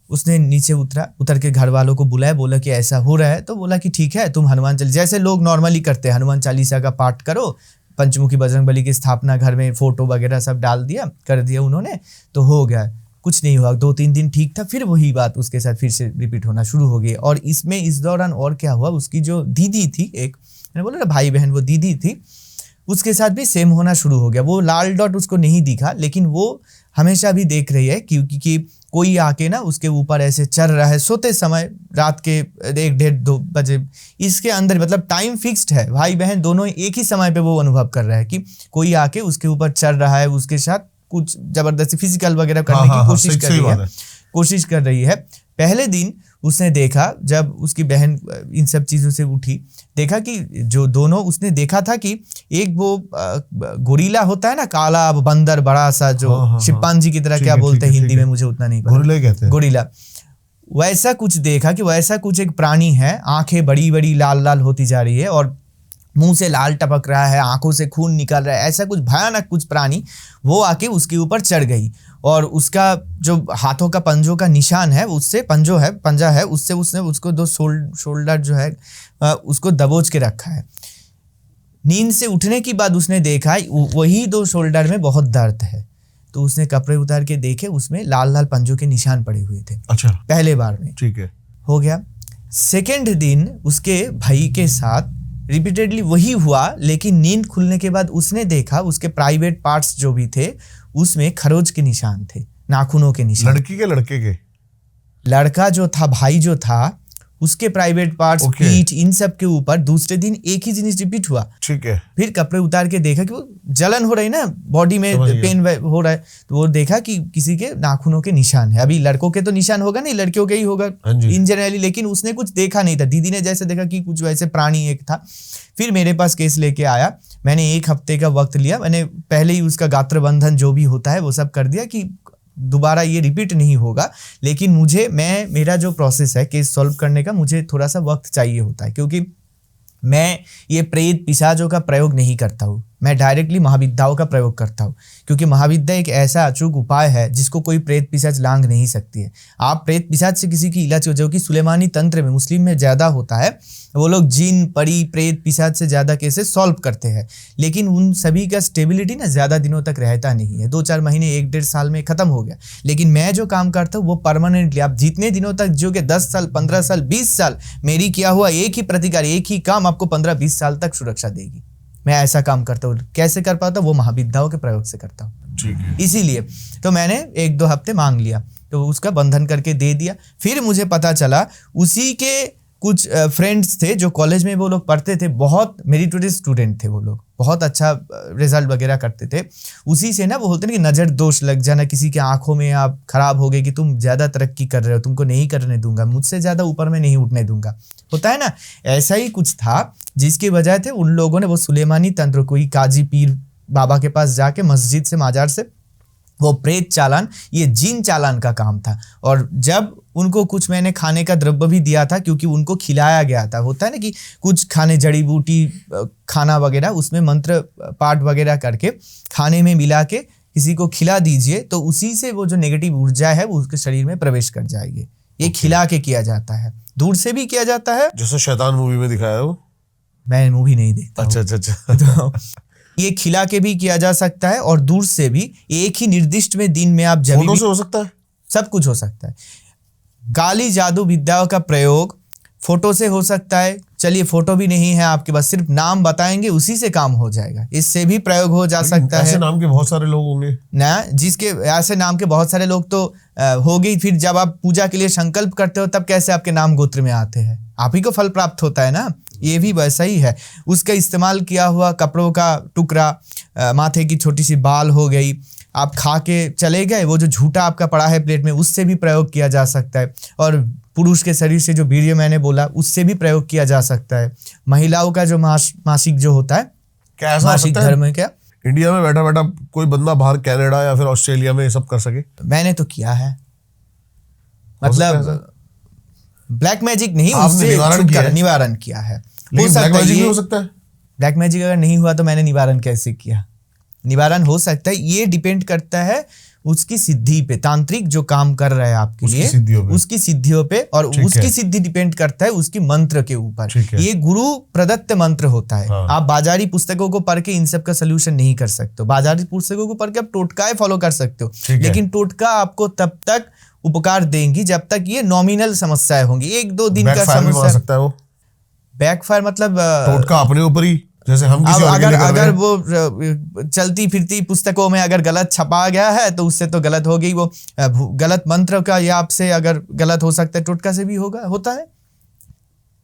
उसने नीचे उतर के घर वालों को बुलाया, बोला कि ऐसा हो रहा है। तो बोला कि ठीक है, तुम हनुमान चालीसा, जैसे लोग नॉर्मली करते हैं, हनुमान चालीसा का पाठ करो, पंचमुखी बजरंगबली की स्थापना, घर में फोटो वगैरह सब डाल दिया, कर दिया उन्होंने, तो हो गया। कुछ नहीं हुआ, 2-3 दिन ठीक था, फिर वही बात उसके साथ फिर से रिपीट होना शुरू हो गई। और इसमें इस दौरान और क्या हुआ, उसकी जो दीदी थी, एक मैंने बोला ना भाई बहन, वो दीदी थी, उसके साथ भी सेम होना शुरू हो गया। वो लाल डॉट उसको नहीं दिखा, लेकिन वो हमेशा भी देख रही है क्योंकि कोई आके ना उसके ऊपर ऐसे चढ़ रहा है सोते समय, रात के 1-1:30-2 बजे। इसके अंदर मतलब टाइम फिक्स्ड है, भाई बहन दोनों एक ही समय पे वो अनुभव कर रहा है कि कोई आके उसके ऊपर चढ़ रहा है, उसके साथ कुछ जबरदस्ती फिजिकल वगैरह करने की कोशिश कर रही है। पहले दिन उसने देखा, जब उसकी बहन इन सब चीज़ों से उठी, देखा कि जो दोनों उसने देखा था कि एक वो गोरिल्ला होता है ना, काला बंदर बड़ा सा, जो शिम्पांजी की तरह, क्या बोलते हैं हिंदी में मुझे उतना नहीं पता, गोरिल्ला कहते हैं, गोरिल्ला, वैसा कुछ देखा कि वैसा कुछ एक प्राणी है। आंखें बड़ी बड़ी लाल लाल होती जा रही है और मुंह से लाल टपक रहा है, आंखों से खून निकल रहा है, ऐसा कुछ भयानक कुछ प्राणी वो आके उसके ऊपर चढ़ गई। और उसका जो हाथों का पंजों का निशान है, उससे पंजा है, उससे उसने उसको 2 शोल्डर जो है उसको दबोच के रखा है। नींद से उठने की बाद उसने देखा वही 2 शोल्डर में बहुत दर्द है, तो उसने कपड़े उतार के देखे, उसमें लाल लाल पंजों के निशान पड़े हुए थे। अच्छा, पहले बार में ठीक है, हो गया। सेकेंड दिन उसके भाई के साथ रिपीटेडली वही हुआ, लेकिन नींद खुलने के बाद उसने देखा उसके प्राइवेट पार्ट्स जो भी थे उसमें खरोच के निशान थे, नाखूनों के निशान। लड़की के लड़के के? लड़का जो था, भाई जो था, उसके प्राइवेट पार्ट्स, Okay. पीठ, इन सब के ऊपर दूसरे दिन एक ही जिनिस रिपीट हुआ। ठीक है। फिर कपड़े उतार के देखा कि वो जलन हो रही ना, बॉडी में समझ गया। पेन हो रहा है, तो वो देखा कि किसी के नाखूनों के निशान है। अभी लड़कों के तो निशान होगा नहीं, लड़कियों के ही होगा हाँ जी। इन जनरली, लेकिन उसने कुछ देखा नहीं था। दीदी ने जैसे देखा कि कुछ वैसे प्राणी एक था। फिर मेरे पास केस लेके आया, मैंने 1 हफ्ते का वक्त लिया, मैंने पहले ही उसका गात्र बंधन जो भी होता है वो सब कर दिया कि दोबारा ये रिपीट नहीं होगा। लेकिन मेरा जो प्रोसेस है केस सॉल्व करने का, मुझे थोड़ा सा वक्त चाहिए होता है, क्योंकि मैं ये प्रेत पिशाचों का प्रयोग नहीं करता हूँ, मैं डायरेक्टली महाविद्याओं का प्रयोग करता हूँ। क्योंकि महाविद्या एक ऐसा अचूक उपाय है जिसको कोई प्रेत पिशाच लांघ नहीं सकती है। आप प्रेत पिशाच से किसी की इलाज, जो कि सुलेमानी तंत्र में, मुस्लिम में ज़्यादा होता है, वो लोग जिन, परी, प्रेत पिशाच से ज़्यादा केसेस सॉल्व करते हैं। लेकिन उन सभी का स्टेबिलिटी ना ज़्यादा दिनों तक रहता नहीं है, 2-4 महीने, 1-1.5 साल में ख़त्म हो गया। लेकिन मैं जो काम करता हूँ वो परमानेंटली, आप जितने दिनों तक जो कि 10 साल, 15 साल, 20 साल, मेरी किया हुआ एक ही प्रतिकार, एक ही काम आपको 15-20 साल तक सुरक्षा देगी। मैं ऐसा काम करता हूँ। कैसे कर पाता हूँ? वो महाविद्याओं के प्रयोग से करता हूँ। ठीक है। इसीलिए तो मैंने 1-2 हफ्ते मांग लिया, तो उसका बंधन करके दे दिया। फिर मुझे पता चला उसी के कुछ फ्रेंड्स थे जो कॉलेज में वो लोग पढ़ते थे, बहुत मेरिटोरियस स्टूडेंट थे वो लोग, बहुत अच्छा रिजल्ट वगैरह करते थे। उसी से ना वो होते ना कि नज़र दोष लग जाना, किसी के आंखों में आप खराब हो गए कि तुम ज़्यादा तरक्की कर रहे हो, तुमको नहीं करने दूंगा, मुझसे ज़्यादा ऊपर में नहीं उठने दूंगा, होता है ना, ऐसा ही कुछ था। जिसकी वजह थे उन लोगों ने वो सुलेमानी तंत्र, कोई काजी पीर बाबा के पास जाके मस्जिद से, माजार से, वो प्रेत चालान, ये जिन चालान का काम था। और जब उनको कुछ मैंने खाने का द्रव्य भी दिया था, क्योंकि उनको खिलाया गया था, होता है ना कि कुछ खाने, जड़ी बूटी खाना वगैरह, उसमें मंत्र पाठ वगैरह करके खाने में मिला के किसी को खिला दीजिए, तो उसी से वो जो नेगेटिव ऊर्जा है वो उसके शरीर में प्रवेश कर जाएगी। ये खिला के किया जाता है, दूर से भी किया जाता है। जैसे शैतान मूवी में दिखाया है वो। मैं मूवी नहीं देखता। अच्छा। तो ये खिला के भी किया जा सकता है और दूर से भी। एक ही निर्दिष्ट में दिन में आप जब फोटो से हो सकता है, सब कुछ हो सकता है। गाली जादू विद्याओं का प्रयोग फोटो से हो सकता है। चलिए फोटो भी नहीं है आपके पास, सिर्फ नाम बताएंगे, उसी से काम हो जाएगा। इससे भी प्रयोग हो जा सकता है। ऐसे नाम के बहुत सारे लोग होंगे ना, जिसके ऐसे नाम के बहुत सारे लोग तो हो गई। फिर जब आप पूजा के लिए संकल्प करते हो तब कैसे आपके नाम गोत्र में आते हैं? आप ही को फल प्राप्त होता है ना। ये भी वैसा ही है। उसका इस्तेमाल किया हुआ कपड़ों का टुकड़ा, माथे की छोटी सी बाल हो गई, आप खा के चले गए, वो जो झूठा आपका पड़ा है प्लेट में, उससे भी प्रयोग किया जा सकता है। और पुरुष के शरीर से जो वीर्य मैंने बोला, उससे भी प्रयोग किया जा सकता है। महिलाओं का जो मासिक जो होता है, क्या ऐसा हो मासिक सकता है धर्म है क्या? इंडिया में बैठा बैठा कोई बंदा बाहर कनाडा या फिर ऑस्ट्रेलिया में ये सब कर सके? मैंने तो किया है, हो सकता है मतलब ब्लैक मैजिक नहीं, आपने उससे निवारण किया है? निवारण किया है। लेकिन ब्लैक मैजिक भी ये हो सकता है। ब्लैक मैजिक अगर नहीं हुआ तो मैंने निवारण कैसे किया? निवारण हो सकता है, ये डिपेंड करता है उसकी सिद्धि पे। तांत्रिक जो काम कर रहा है आपके उसकी लिए, सिद्धियों पे। उसकी सिद्धियों पे, और ठीक उसकी है। सिद्धि डिपेंड करता है उसकी मंत्र के ऊपर। ठीक है। ये गुरु प्रदत्त मंत्र होता है। हाँ। आप बाजारी पुस्तकों को पढ़ के इन सब का सोल्यूशन नहीं कर सकते हो। बाजारी पुस्तकों को पढ़ के आप टोटकाएं फॉलो कर सकते हो, ठीक है। लेकिन टोटका आपको तब तक उपकार देंगी जब तक ये नॉमिनल समस्याएं होंगी। 1-2 दिन का बैकफायर भी मार समस्या। सकता है वो। बैकफायर मतलब टोटका अपने ऊपर ही, जैसे हम किसी और के लिए कर रहे अगर हैं। वो चलती फिरती पुस्तकों में अगर गलत छपा गया है तो उससे तो गलत हो गई। वो गलत मंत्र का या आपसे अगर गलत हो सकता है, टोटका से भी होता है।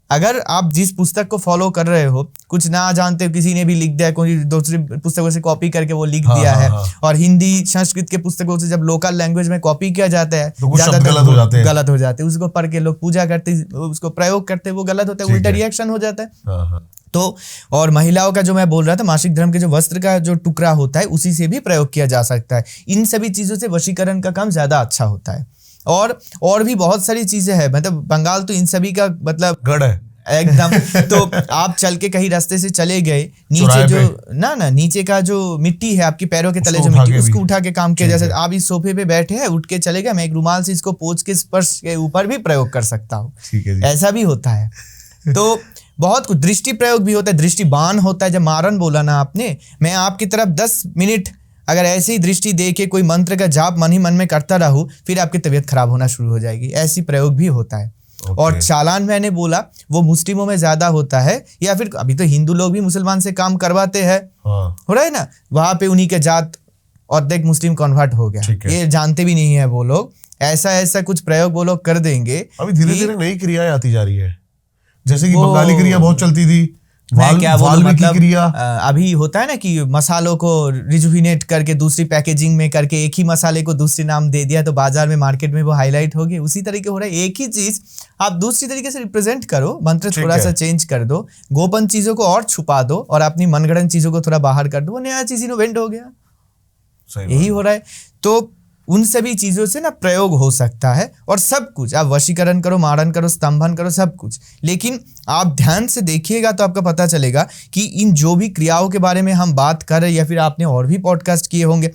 अगर आप जिस पुस्तक को फॉलो कर रहे हो, कुछ ना जानते हो, किसी ने भी लिख दिया, कोई दूसरी पुस्तकों से कॉपी करके वो लिख दिया है। और हिंदी संस्कृत के पुस्तकों से जब लोकल लैंग्वेज में कॉपी किया जाता है तो कुछ शब्द ज्यादातर गलत हो जाते हैं। उसको पढ़ के लोग पूजा करते, उसको प्रयोग करते, वो गलत होता है, उल्टा रिएक्शन हो जाता है। तो और महिलाओं का जो मैं बोल रहा था, मासिक धर्म के जो वस्त्र का जो टुकड़ा होता है, उसी से भी प्रयोग किया जा सकता है। इन सभी चीजों से वशीकरण का काम ज्यादा अच्छा होता है। और भी बहुत सारी चीजें हैं, मतलब बंगाल तो इन सभी का मतलब गढ़ है एकदम। तो आप चल के कहीं रास्ते से चले गए, नीचे जो ना नीचे का जो मिट्टी है आपके पैरों के तले, जो मिट्टी, उसको उठा के काम किया। जैसे आप इस सोफे पे बैठे हैं, उठ के चले गए, मैं एक रुमाल से इसको पोंछ के स्पर्श के ऊपर भी प्रयोग कर सकता हूँ। ऐसा भी होता है। तो बहुत कुछ, दृष्टि प्रयोग भी होता है, दृष्टि बाण होता है। जब मारन बोला ना आपने, मैं आपकी तरफ 10 मिनट अगर ऐसे ही दृष्टि दे के कोई मंत्र का जाप मन ही मन में करता रहूं, फिर आपकी तबीयत खराब होना शुरू हो जाएगी। ऐसी प्रयोग भी होता है। और चालान मैंने बोला वो मुस्लिमों में ज्यादा होता है, या फिर अभी तो हिंदू लोग भी मुसलमान से काम करवाते हैं। हो रहा है ना, वहां पे उन्हीं के जात और देख मुस्लिम कन्वर्ट हो गया, ये जानते भी नहीं है वो लोग। ऐसा ऐसा कुछ प्रयोग वो लोग कर देंगे। अभी धीरे धीरे नई क्रियाएं आती जा रही है, जैसे कि वो- बंगाली क्रिया बहुत चलती थी, मैं क्या बोलूं, वाल्मीकि मतलब क्रिया। अभी होता है ना कि मसालों को रिजुविनेट करके दूसरी पैकेजिंग में करके एक ही मसाले को दूसरी नाम दे दिया तो बाजार में मार्केट में वो हाईलाइट हो गया। उसी तरीके हो रहा है, एक ही चीज आप दूसरी तरीके से रिप्रेजेंट करो, मंत्र ठीक थोड़ा है। सा चेंज कर दो, गोपन चीजों को और छुपा दो और अपनी मनगढ़ंत चीजों को थोड़ा बाहर कर दो, वो नया चीज इनोवेट हो गया। सही यही बात हो रहा है। तो उन सभी चीजों से ना प्रयोग हो सकता है और सब कुछ आप वशीकरण करो, मारण करो, स्तंभन करो, सब कुछ। लेकिन आप ध्यान से देखिएगा तो आपका पता चलेगा कि इन जो भी क्रियाओं के बारे में हम बात कर रहे हैं या फिर आपने और भी पॉडकास्ट किए होंगे,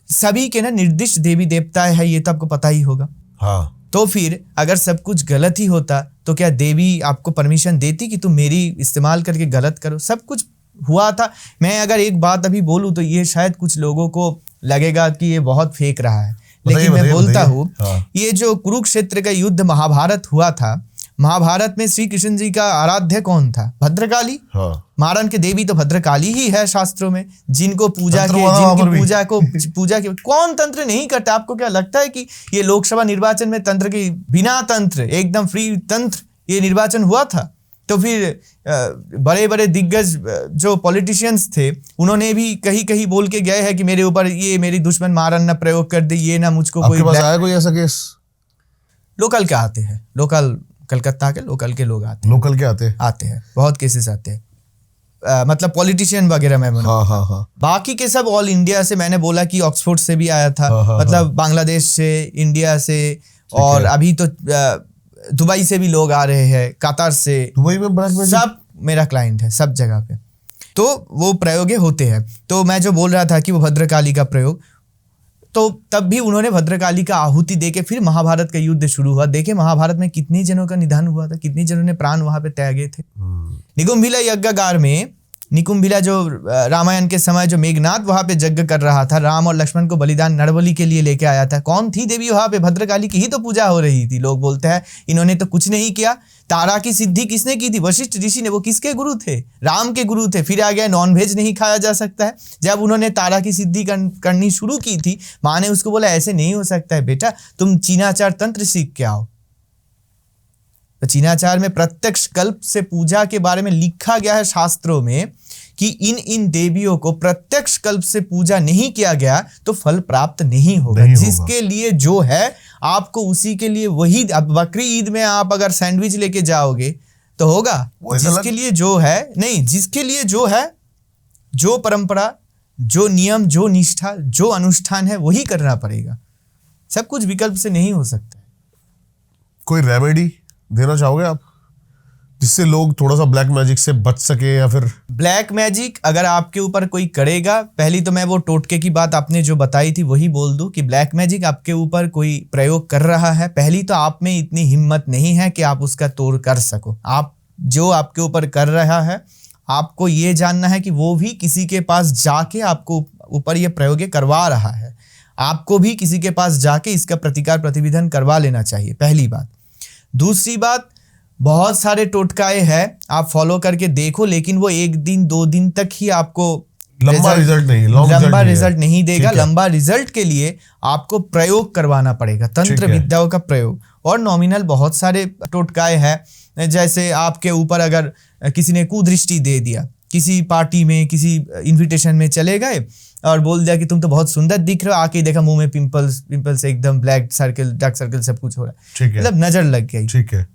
सभी के ना निर्दिष्ट देवी देवता है, ये तो आपको पता ही होगा। हाँ, तो फिर अगर सब कुछ गलत ही होता तो क्या देवी आपको परमिशन देती कि तुम मेरी इस्तेमाल करके गलत करो? सब कुछ हुआ था। मैं अगर एक बात अभी बोलूं तो ये शायद कुछ लोगों को लगेगा कि ये बहुत फेक रहा है, लेकिन मैं बोलता हूँ ये जो कुरुक्षेत्र का युद्ध महाभारत हुआ था, महाभारत में श्री कृष्ण जी का आराध्य कौन था? भद्रकाली। हाँ, मारण के देवी तो भद्रकाली ही है शास्त्रों में, जिनको पूजा तंत्र के वहाँ पर जिनकी भी। पूजा के कौन तंत्र नहीं करता? आपको क्या लगता है कि ये लोकसभा निर्वाचन में तंत्र के बिना तंत्र, एकदम फ्री तंत्र ये निर्वाचन हुआ था? तो फिर बड़े बड़े दिग्गज जो पॉलिटिशियंस थे उन्होंने भी कहीं कहीं बोल के गए हैं कि मेरे ऊपर ये मेरी दुश्मन मारन ना प्रयोग कर दे, ये ना मुझको कोई। आपके पास आया कोई ऐसा केस? लोकल के आते हैं, लोकल कलकत्ता के लोकल के लोग लोकल के आते हैं, बहुत केसेस आते हैं। मतलब पॉलिटिशियन वगैरह में हाँ हाँ हाँ। बाकी के सब ऑल इंडिया से, मैंने बोला कि ऑक्सफोर्ड से भी आया था, हाँ, मतलब बांग्लादेश से, इंडिया से, और अभी तो दुबई से भी लोग आ रहे हैं, कतार से। दुबई में ब्लैक मैजिक? सब मेरा क्लाइंट है, सब जगह पे। तो वो प्रयोग होते हैं। तो मैं जो बोल रहा था कि वो भद्रकाली का प्रयोग, तो तब भी उन्होंने भद्रकाली का आहुति देके फिर महाभारत का युद्ध शुरू हुआ। देखे महाभारत में कितनी जनों का निधन हुआ था, कितनी जनों ने प्राण वहां पे त्यागे थे। निकुंभिला यज्ञागार में, निकुंभिला जो रामायण के समय जो मेघनाथ वहां पे यज्ञ कर रहा था, राम और लक्ष्मण को बलिदान नरबली के लिए लेके आया था। कौन थी देवी वहां पे? भद्रकाली की ही तो पूजा हो रही थी। लोग बोलते हैं इन्होंने तो कुछ नहीं किया। तारा की सिद्धि किसने की थी? वशिष्ठ ऋषि ने। वो किसके गुरु थे? राम के गुरु थे। फिर आ गया नॉनवेज नहीं खाया जा सकता है। जब उन्होंने तारा की सिद्धि करनी शुरू की थी, माँ ने उसको बोला ऐसे नहीं हो सकता है बेटा, तुम चीनाचार तंत्र सीख के आओ। तो चीनाचार में प्रत्यक्ष कल्प से पूजा के बारे में लिखा गया है शास्त्रों में कि इन देवियों को प्रत्यक्ष कल्प से पूजा नहीं किया गया तो फल प्राप्त नहीं होगा। जिसके लिए जो है आपको उसी के लिए वही। अब बकरी ईद में आप अगर सैंडविच लेके जाओगे तो होगा? जिसके लिए जो है नहीं, जिसके लिए जो है, जो परंपरा, जो नियम, जो निष्ठा, जो अनुष्ठान है वही करना पड़ेगा। सब कुछ विकल्प से नहीं हो सकता। कोई रेमेडी देना चाहोगे आप जिससे लोग थोड़ा सा ब्लैक मैजिक से बच सके? या फिर ब्लैक मैजिक अगर आपके ऊपर कोई करेगा, पहली तो मैं वो टोटके की बात आपने जो बताई थी वही बोल दूं कि ब्लैक मैजिक आपके ऊपर कोई प्रयोग कर रहा है, पहली तो आप में इतनी हिम्मत नहीं है कि आप उसका तोड़ कर सको। आप जो आपके ऊपर कर रहा है, आपको ये जानना है कि वो भी किसी के पास जाके आपको ऊपर ये प्रयोग करवा रहा है। आपको भी किसी के पास जाके इसका प्रतिकार प्रतिविधान करवा लेना चाहिए, पहली बात। दूसरी बात, बहुत सारे टोटकाए हैं, आप फॉलो करके देखो, लेकिन वो 1 दिन 2 दिन तक ही आपको लंबा रिजल्ट नहीं देगा। लंबा रिजल्ट के लिए आपको प्रयोग करवाना पड़ेगा, तंत्र विद्याओं का प्रयोग। और नॉमिनल बहुत सारे टोटकाए हैं, जैसे आपके ऊपर अगर किसी ने कुदृष्टि दे दिया, किसी पार्टी में, किसी इन्विटेशन में चले गए और बोल दिया कि तुम तो बहुत सुंदर दिख रहे हो, आके देखा मुंह में पिंपल्स एकदम ब्लैक सर्कल, डार्क सर्कल सब कुछ हो रहा है, मतलब नजर लग गई। ठीक है।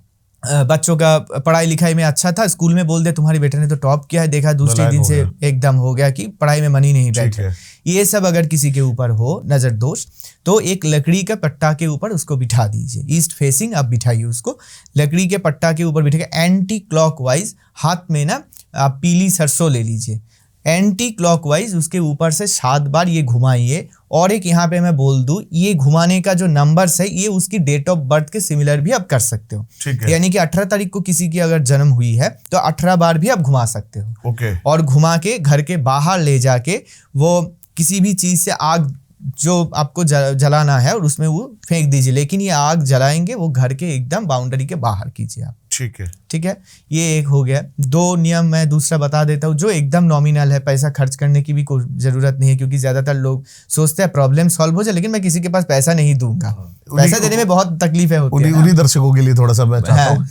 बच्चों का पढ़ाई लिखाई में अच्छा था, स्कूल में बोल दे तुम्हारे बेटे ने तो टॉप किया है, देखा दूसरे दिन से एकदम हो गया कि पढ़ाई में मन ही नहीं बैठा। ये सब अगर किसी के ऊपर हो नजर दोष, तो एक लकड़ी का पट्टा के ऊपर उसको बिठा दीजिए, ईस्ट फेसिंग आप बिठाइए उसको, लकड़ी के पट्टा के ऊपर बिठा के एंटी क्लॉकवाइज हाथ में ना आप पीली सरसों ले लीजिए, एंटी क्लॉकवाइज उसके ऊपर से 7 बार ये घुमाइए। और एक यहाँ पे मैं बोल दूं, ये घुमाने का जो नंबर्स है ये उसकी डेट ऑफ बर्थ के सिमिलर भी आप कर सकते हो। यानी कि 18 तारीख को किसी की अगर जन्म हुई है तो 18 बार भी आप घुमा सकते हो। और घुमा के घर के बाहर ले जाके वो किसी भी चीज से आग जो आपको जलाना है और उसमें वो फेंक दीजिए, लेकिन ये आग जलाएंगे वो घर के एकदम बाउंड्री के बाहर कीजिए आप। ठीक है। ठीक है, ये एक हो गया। 2 नियम मैं दूसरा बता देता हूँ जो एकदम नॉमिनल है, पैसा खर्च करने की भी कोई जरूरत नहीं है, क्योंकि ज्यादातर लोग सोचते हैं प्रॉब्लम सॉल्व हो जाए, लेकिन मैं किसी के पास पैसा नहीं दूंगा। पैसा देने में बहुत तकलीफें होती है। उन्हीं दर्शकों के लिए थोड़ा सा मैं चाहता हूँ।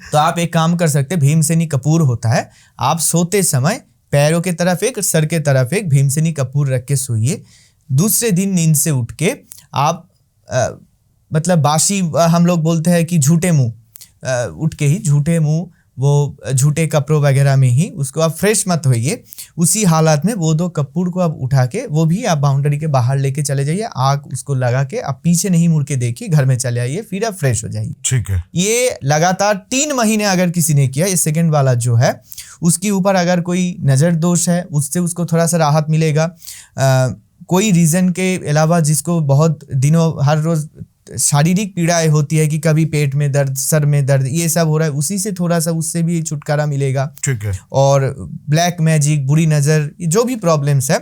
तो आप एक काम कर सकते हैं, भीमसेनी कपूर होता है, आप सोते समय पैरों के तरफ एक, सर के तरफ एक भीमसेनी कपूर रख के सोइए। दूसरे दिन नींद से उठ के आप मतलब बासी, हम लोग बोलते हैं कि झूठे मुंह, उठ के ही झूठे मुंह, वो झूठे कपड़ों वगैरह में ही उसको आप फ्रेश मत होइए, उसी हालात में वो 2 कपूर को आप उठा के वो भी आप बाउंड्री के बाहर लेके चले जाइए, आग उसको लगा के आप पीछे नहीं मुड़ के देखिए, घर में चले आइए, फिर आप फ्रेश हो जाइए। ठीक है। ये लगातार 3 महीने अगर किसी ने किया, ये सेकंड वाला जो है उसके ऊपर अगर कोई नज़र दोष है उससे उसको थोड़ा सा राहत मिलेगा। कोई रीज़न के अलावा जिसको बहुत दिनों हर रोज़ शारीरिक पीड़ाएं होती है कि कभी पेट में दर्द, सर में दर्द, ये सब हो रहा है, उसी से थोड़ा सा उससे भी छुटकारा मिलेगा। ठीक है। और ब्लैक मैजिक, बुरी नज़र, जो भी प्रॉब्लम्स है,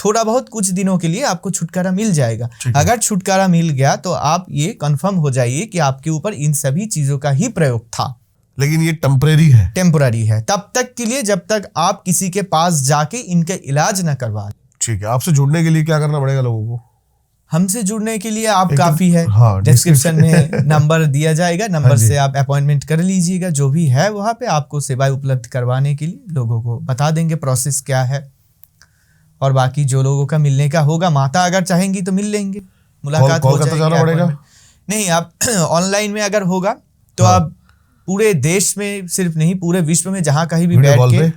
थोड़ा बहुत कुछ दिनों के लिए आपको छुटकारा मिल जाएगा। अगर छुटकारा मिल गया तो आप ये कंफर्म हो जाइए कि आपके ऊपर इन सभी चीज़ों का ही प्रयोग था, लेकिन ये टेम्परेरी है। टेम्पररी है तब तक के लिए जब तक आप किसी के पास जाके इनका इलाज ना करवा। ठीक है। आपसे जुड़ने के लिए क्या करना पड़ेगा लोगों को? हमसे जुड़ने के लिए आप काफी है, हाँ, डिस्क्रिप्शन में नंबर दिया जाएगा, नंबर से आप अपॉइंटमेंट कर लीजिएगा। जो भी है वहाँ पे आपको सेवाएं उपलब्ध करवाने के लिए लोगों को बता देंगे प्रोसेस क्या है। और बाकी जो लोगों का मिलने का होगा, माता अगर चाहेंगी तो मिल लेंगे, मुलाकात हो जाएगी। जाना पड़ेगा? नहीं, आप ऑनलाइन में अगर होगा तो आप पूरे देश में सिर्फ नहीं, पूरे विश्व में जहाँ कहीं भी बैठ के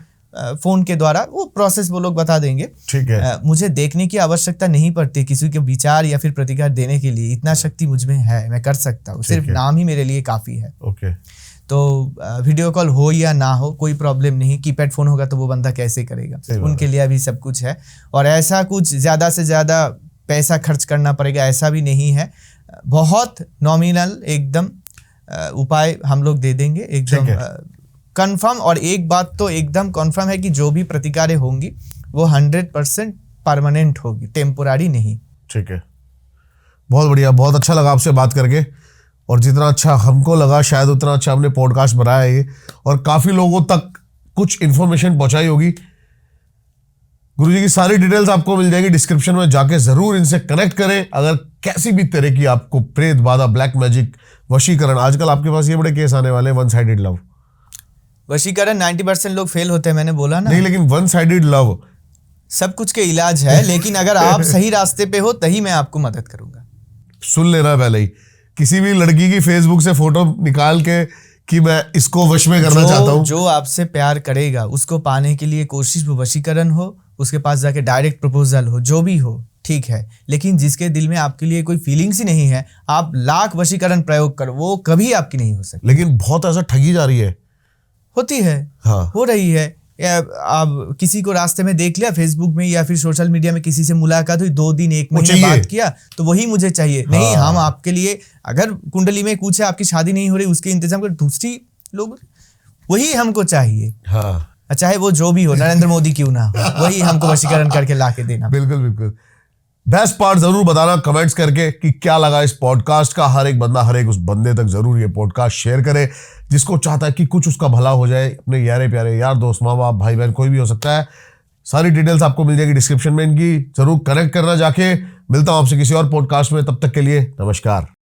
फोन के द्वारा वो प्रोसेस वो लोग बता देंगे। ठीक है। मुझे देखने की आवश्यकता नहीं पड़ती किसी के विचार या फिर प्रतिकार देने के लिए, इतना शक्ति मुझ में है, मैं कर सकता हूँ, सिर्फ नाम ही मेरे लिए काफी है। ओके। तो वीडियो कॉल हो या ना हो कोई प्रॉब्लम नहीं, कीपैड फोन होगा तो वो बंदा कैसे करेगा, उनके लिए अभी सब कुछ है। और ऐसा कुछ ज्यादा से ज्यादा पैसा खर्च करना पड़ेगा ऐसा भी नहीं है, बहुत नॉमिनल एकदम उपाय हम लोग दे देंगे, एकदम कंफर्म। और एक बात तो एकदम कंफर्म है कि जो भी प्रतिकारें होंगी वो 100% परमानेंट होगी, टेम्पोरारी नहीं। ठीक है, बहुत बढ़िया, बहुत अच्छा लगा आपसे बात करके। और जितना अच्छा हमको लगा शायद उतना अच्छा हमने पॉडकास्ट बनाया है और काफ़ी लोगों तक कुछ इन्फॉर्मेशन पहुंचाई होगी। गुरुजी की सारी डिटेल्स आपको मिल जाएगी डिस्क्रिप्शन में, जाके ज़रूर इनसे कनेक्ट करें। अगर कैसी भी तरह की आपको प्रेत बाधा, ब्लैक मैजिक, वशीकरण, आजकल आपके पास ये बड़े केस आने वाले हैं, वन साइडेड लव। वशीकरण 90% लोग फेल होते हैं, मैंने बोला ना। नहीं, लेकिन वन साइडेड लव सब कुछ के इलाज है, लेकिन अगर आप सही रास्ते पे हो तभी मैं आपको मदद करूंगा। सुन लेना पहले ही, किसी भी लड़की की फेसबुक से फोटो निकाल के कि मैं इसको वश में करना चाहता हूँ, जो आपसे प्यार करेगा उसको पाने के लिए कोशिश वो वशीकरण हो, उसके पास जाके डायरेक्ट प्रपोजल हो, जो भी हो ठीक है, लेकिन जिसके दिल में आपके लिए कोई फीलिंग्स ही नहीं है, आप लाख वशीकरण प्रयोग करो, वो कभी आपकी नहीं हो सकती। लेकिन बहुत ऐसा ठगी जा रही है, होती है, हाँ, हो रही है। आप किसी को रास्ते में देख लिया, फेसबुक में या फिर सोशल मीडिया में किसी से मुलाकात हुई, 2 दिन 1 महीने बात किया तो वही मुझे चाहिए। हाँ। नहीं, हम आपके लिए अगर कुंडली में कुछ है, आपकी शादी नहीं हो रही, उसके इंतजाम कर, दूसरी लोग वही हमको चाहिए, हाँ, चाहे वो जो भी हो, नरेंद्र मोदी क्यों ना हो, वही हमको वशीकरण करके ला के देना। बिल्कुल बिल्कुल। बेस्ट पार्ट जरूर बताना कमेंट्स करके कि क्या लगा इस पॉडकास्ट का। हर एक बंदा, हर एक उस बंदे तक जरूर ये पॉडकास्ट शेयर करे जिसको चाहता है कि कुछ उसका भला हो जाए, अपने यारे प्यारे यार दोस्त, माँ बाप, भाई बहन, कोई भी हो सकता है। सारी डिटेल्स आपको मिल जाएगी डिस्क्रिप्शन में इनकी, जरूर कनेक्ट करना जाके। मिलता हूं आपसे किसी और पॉडकास्ट में, तब तक के लिए नमस्कार।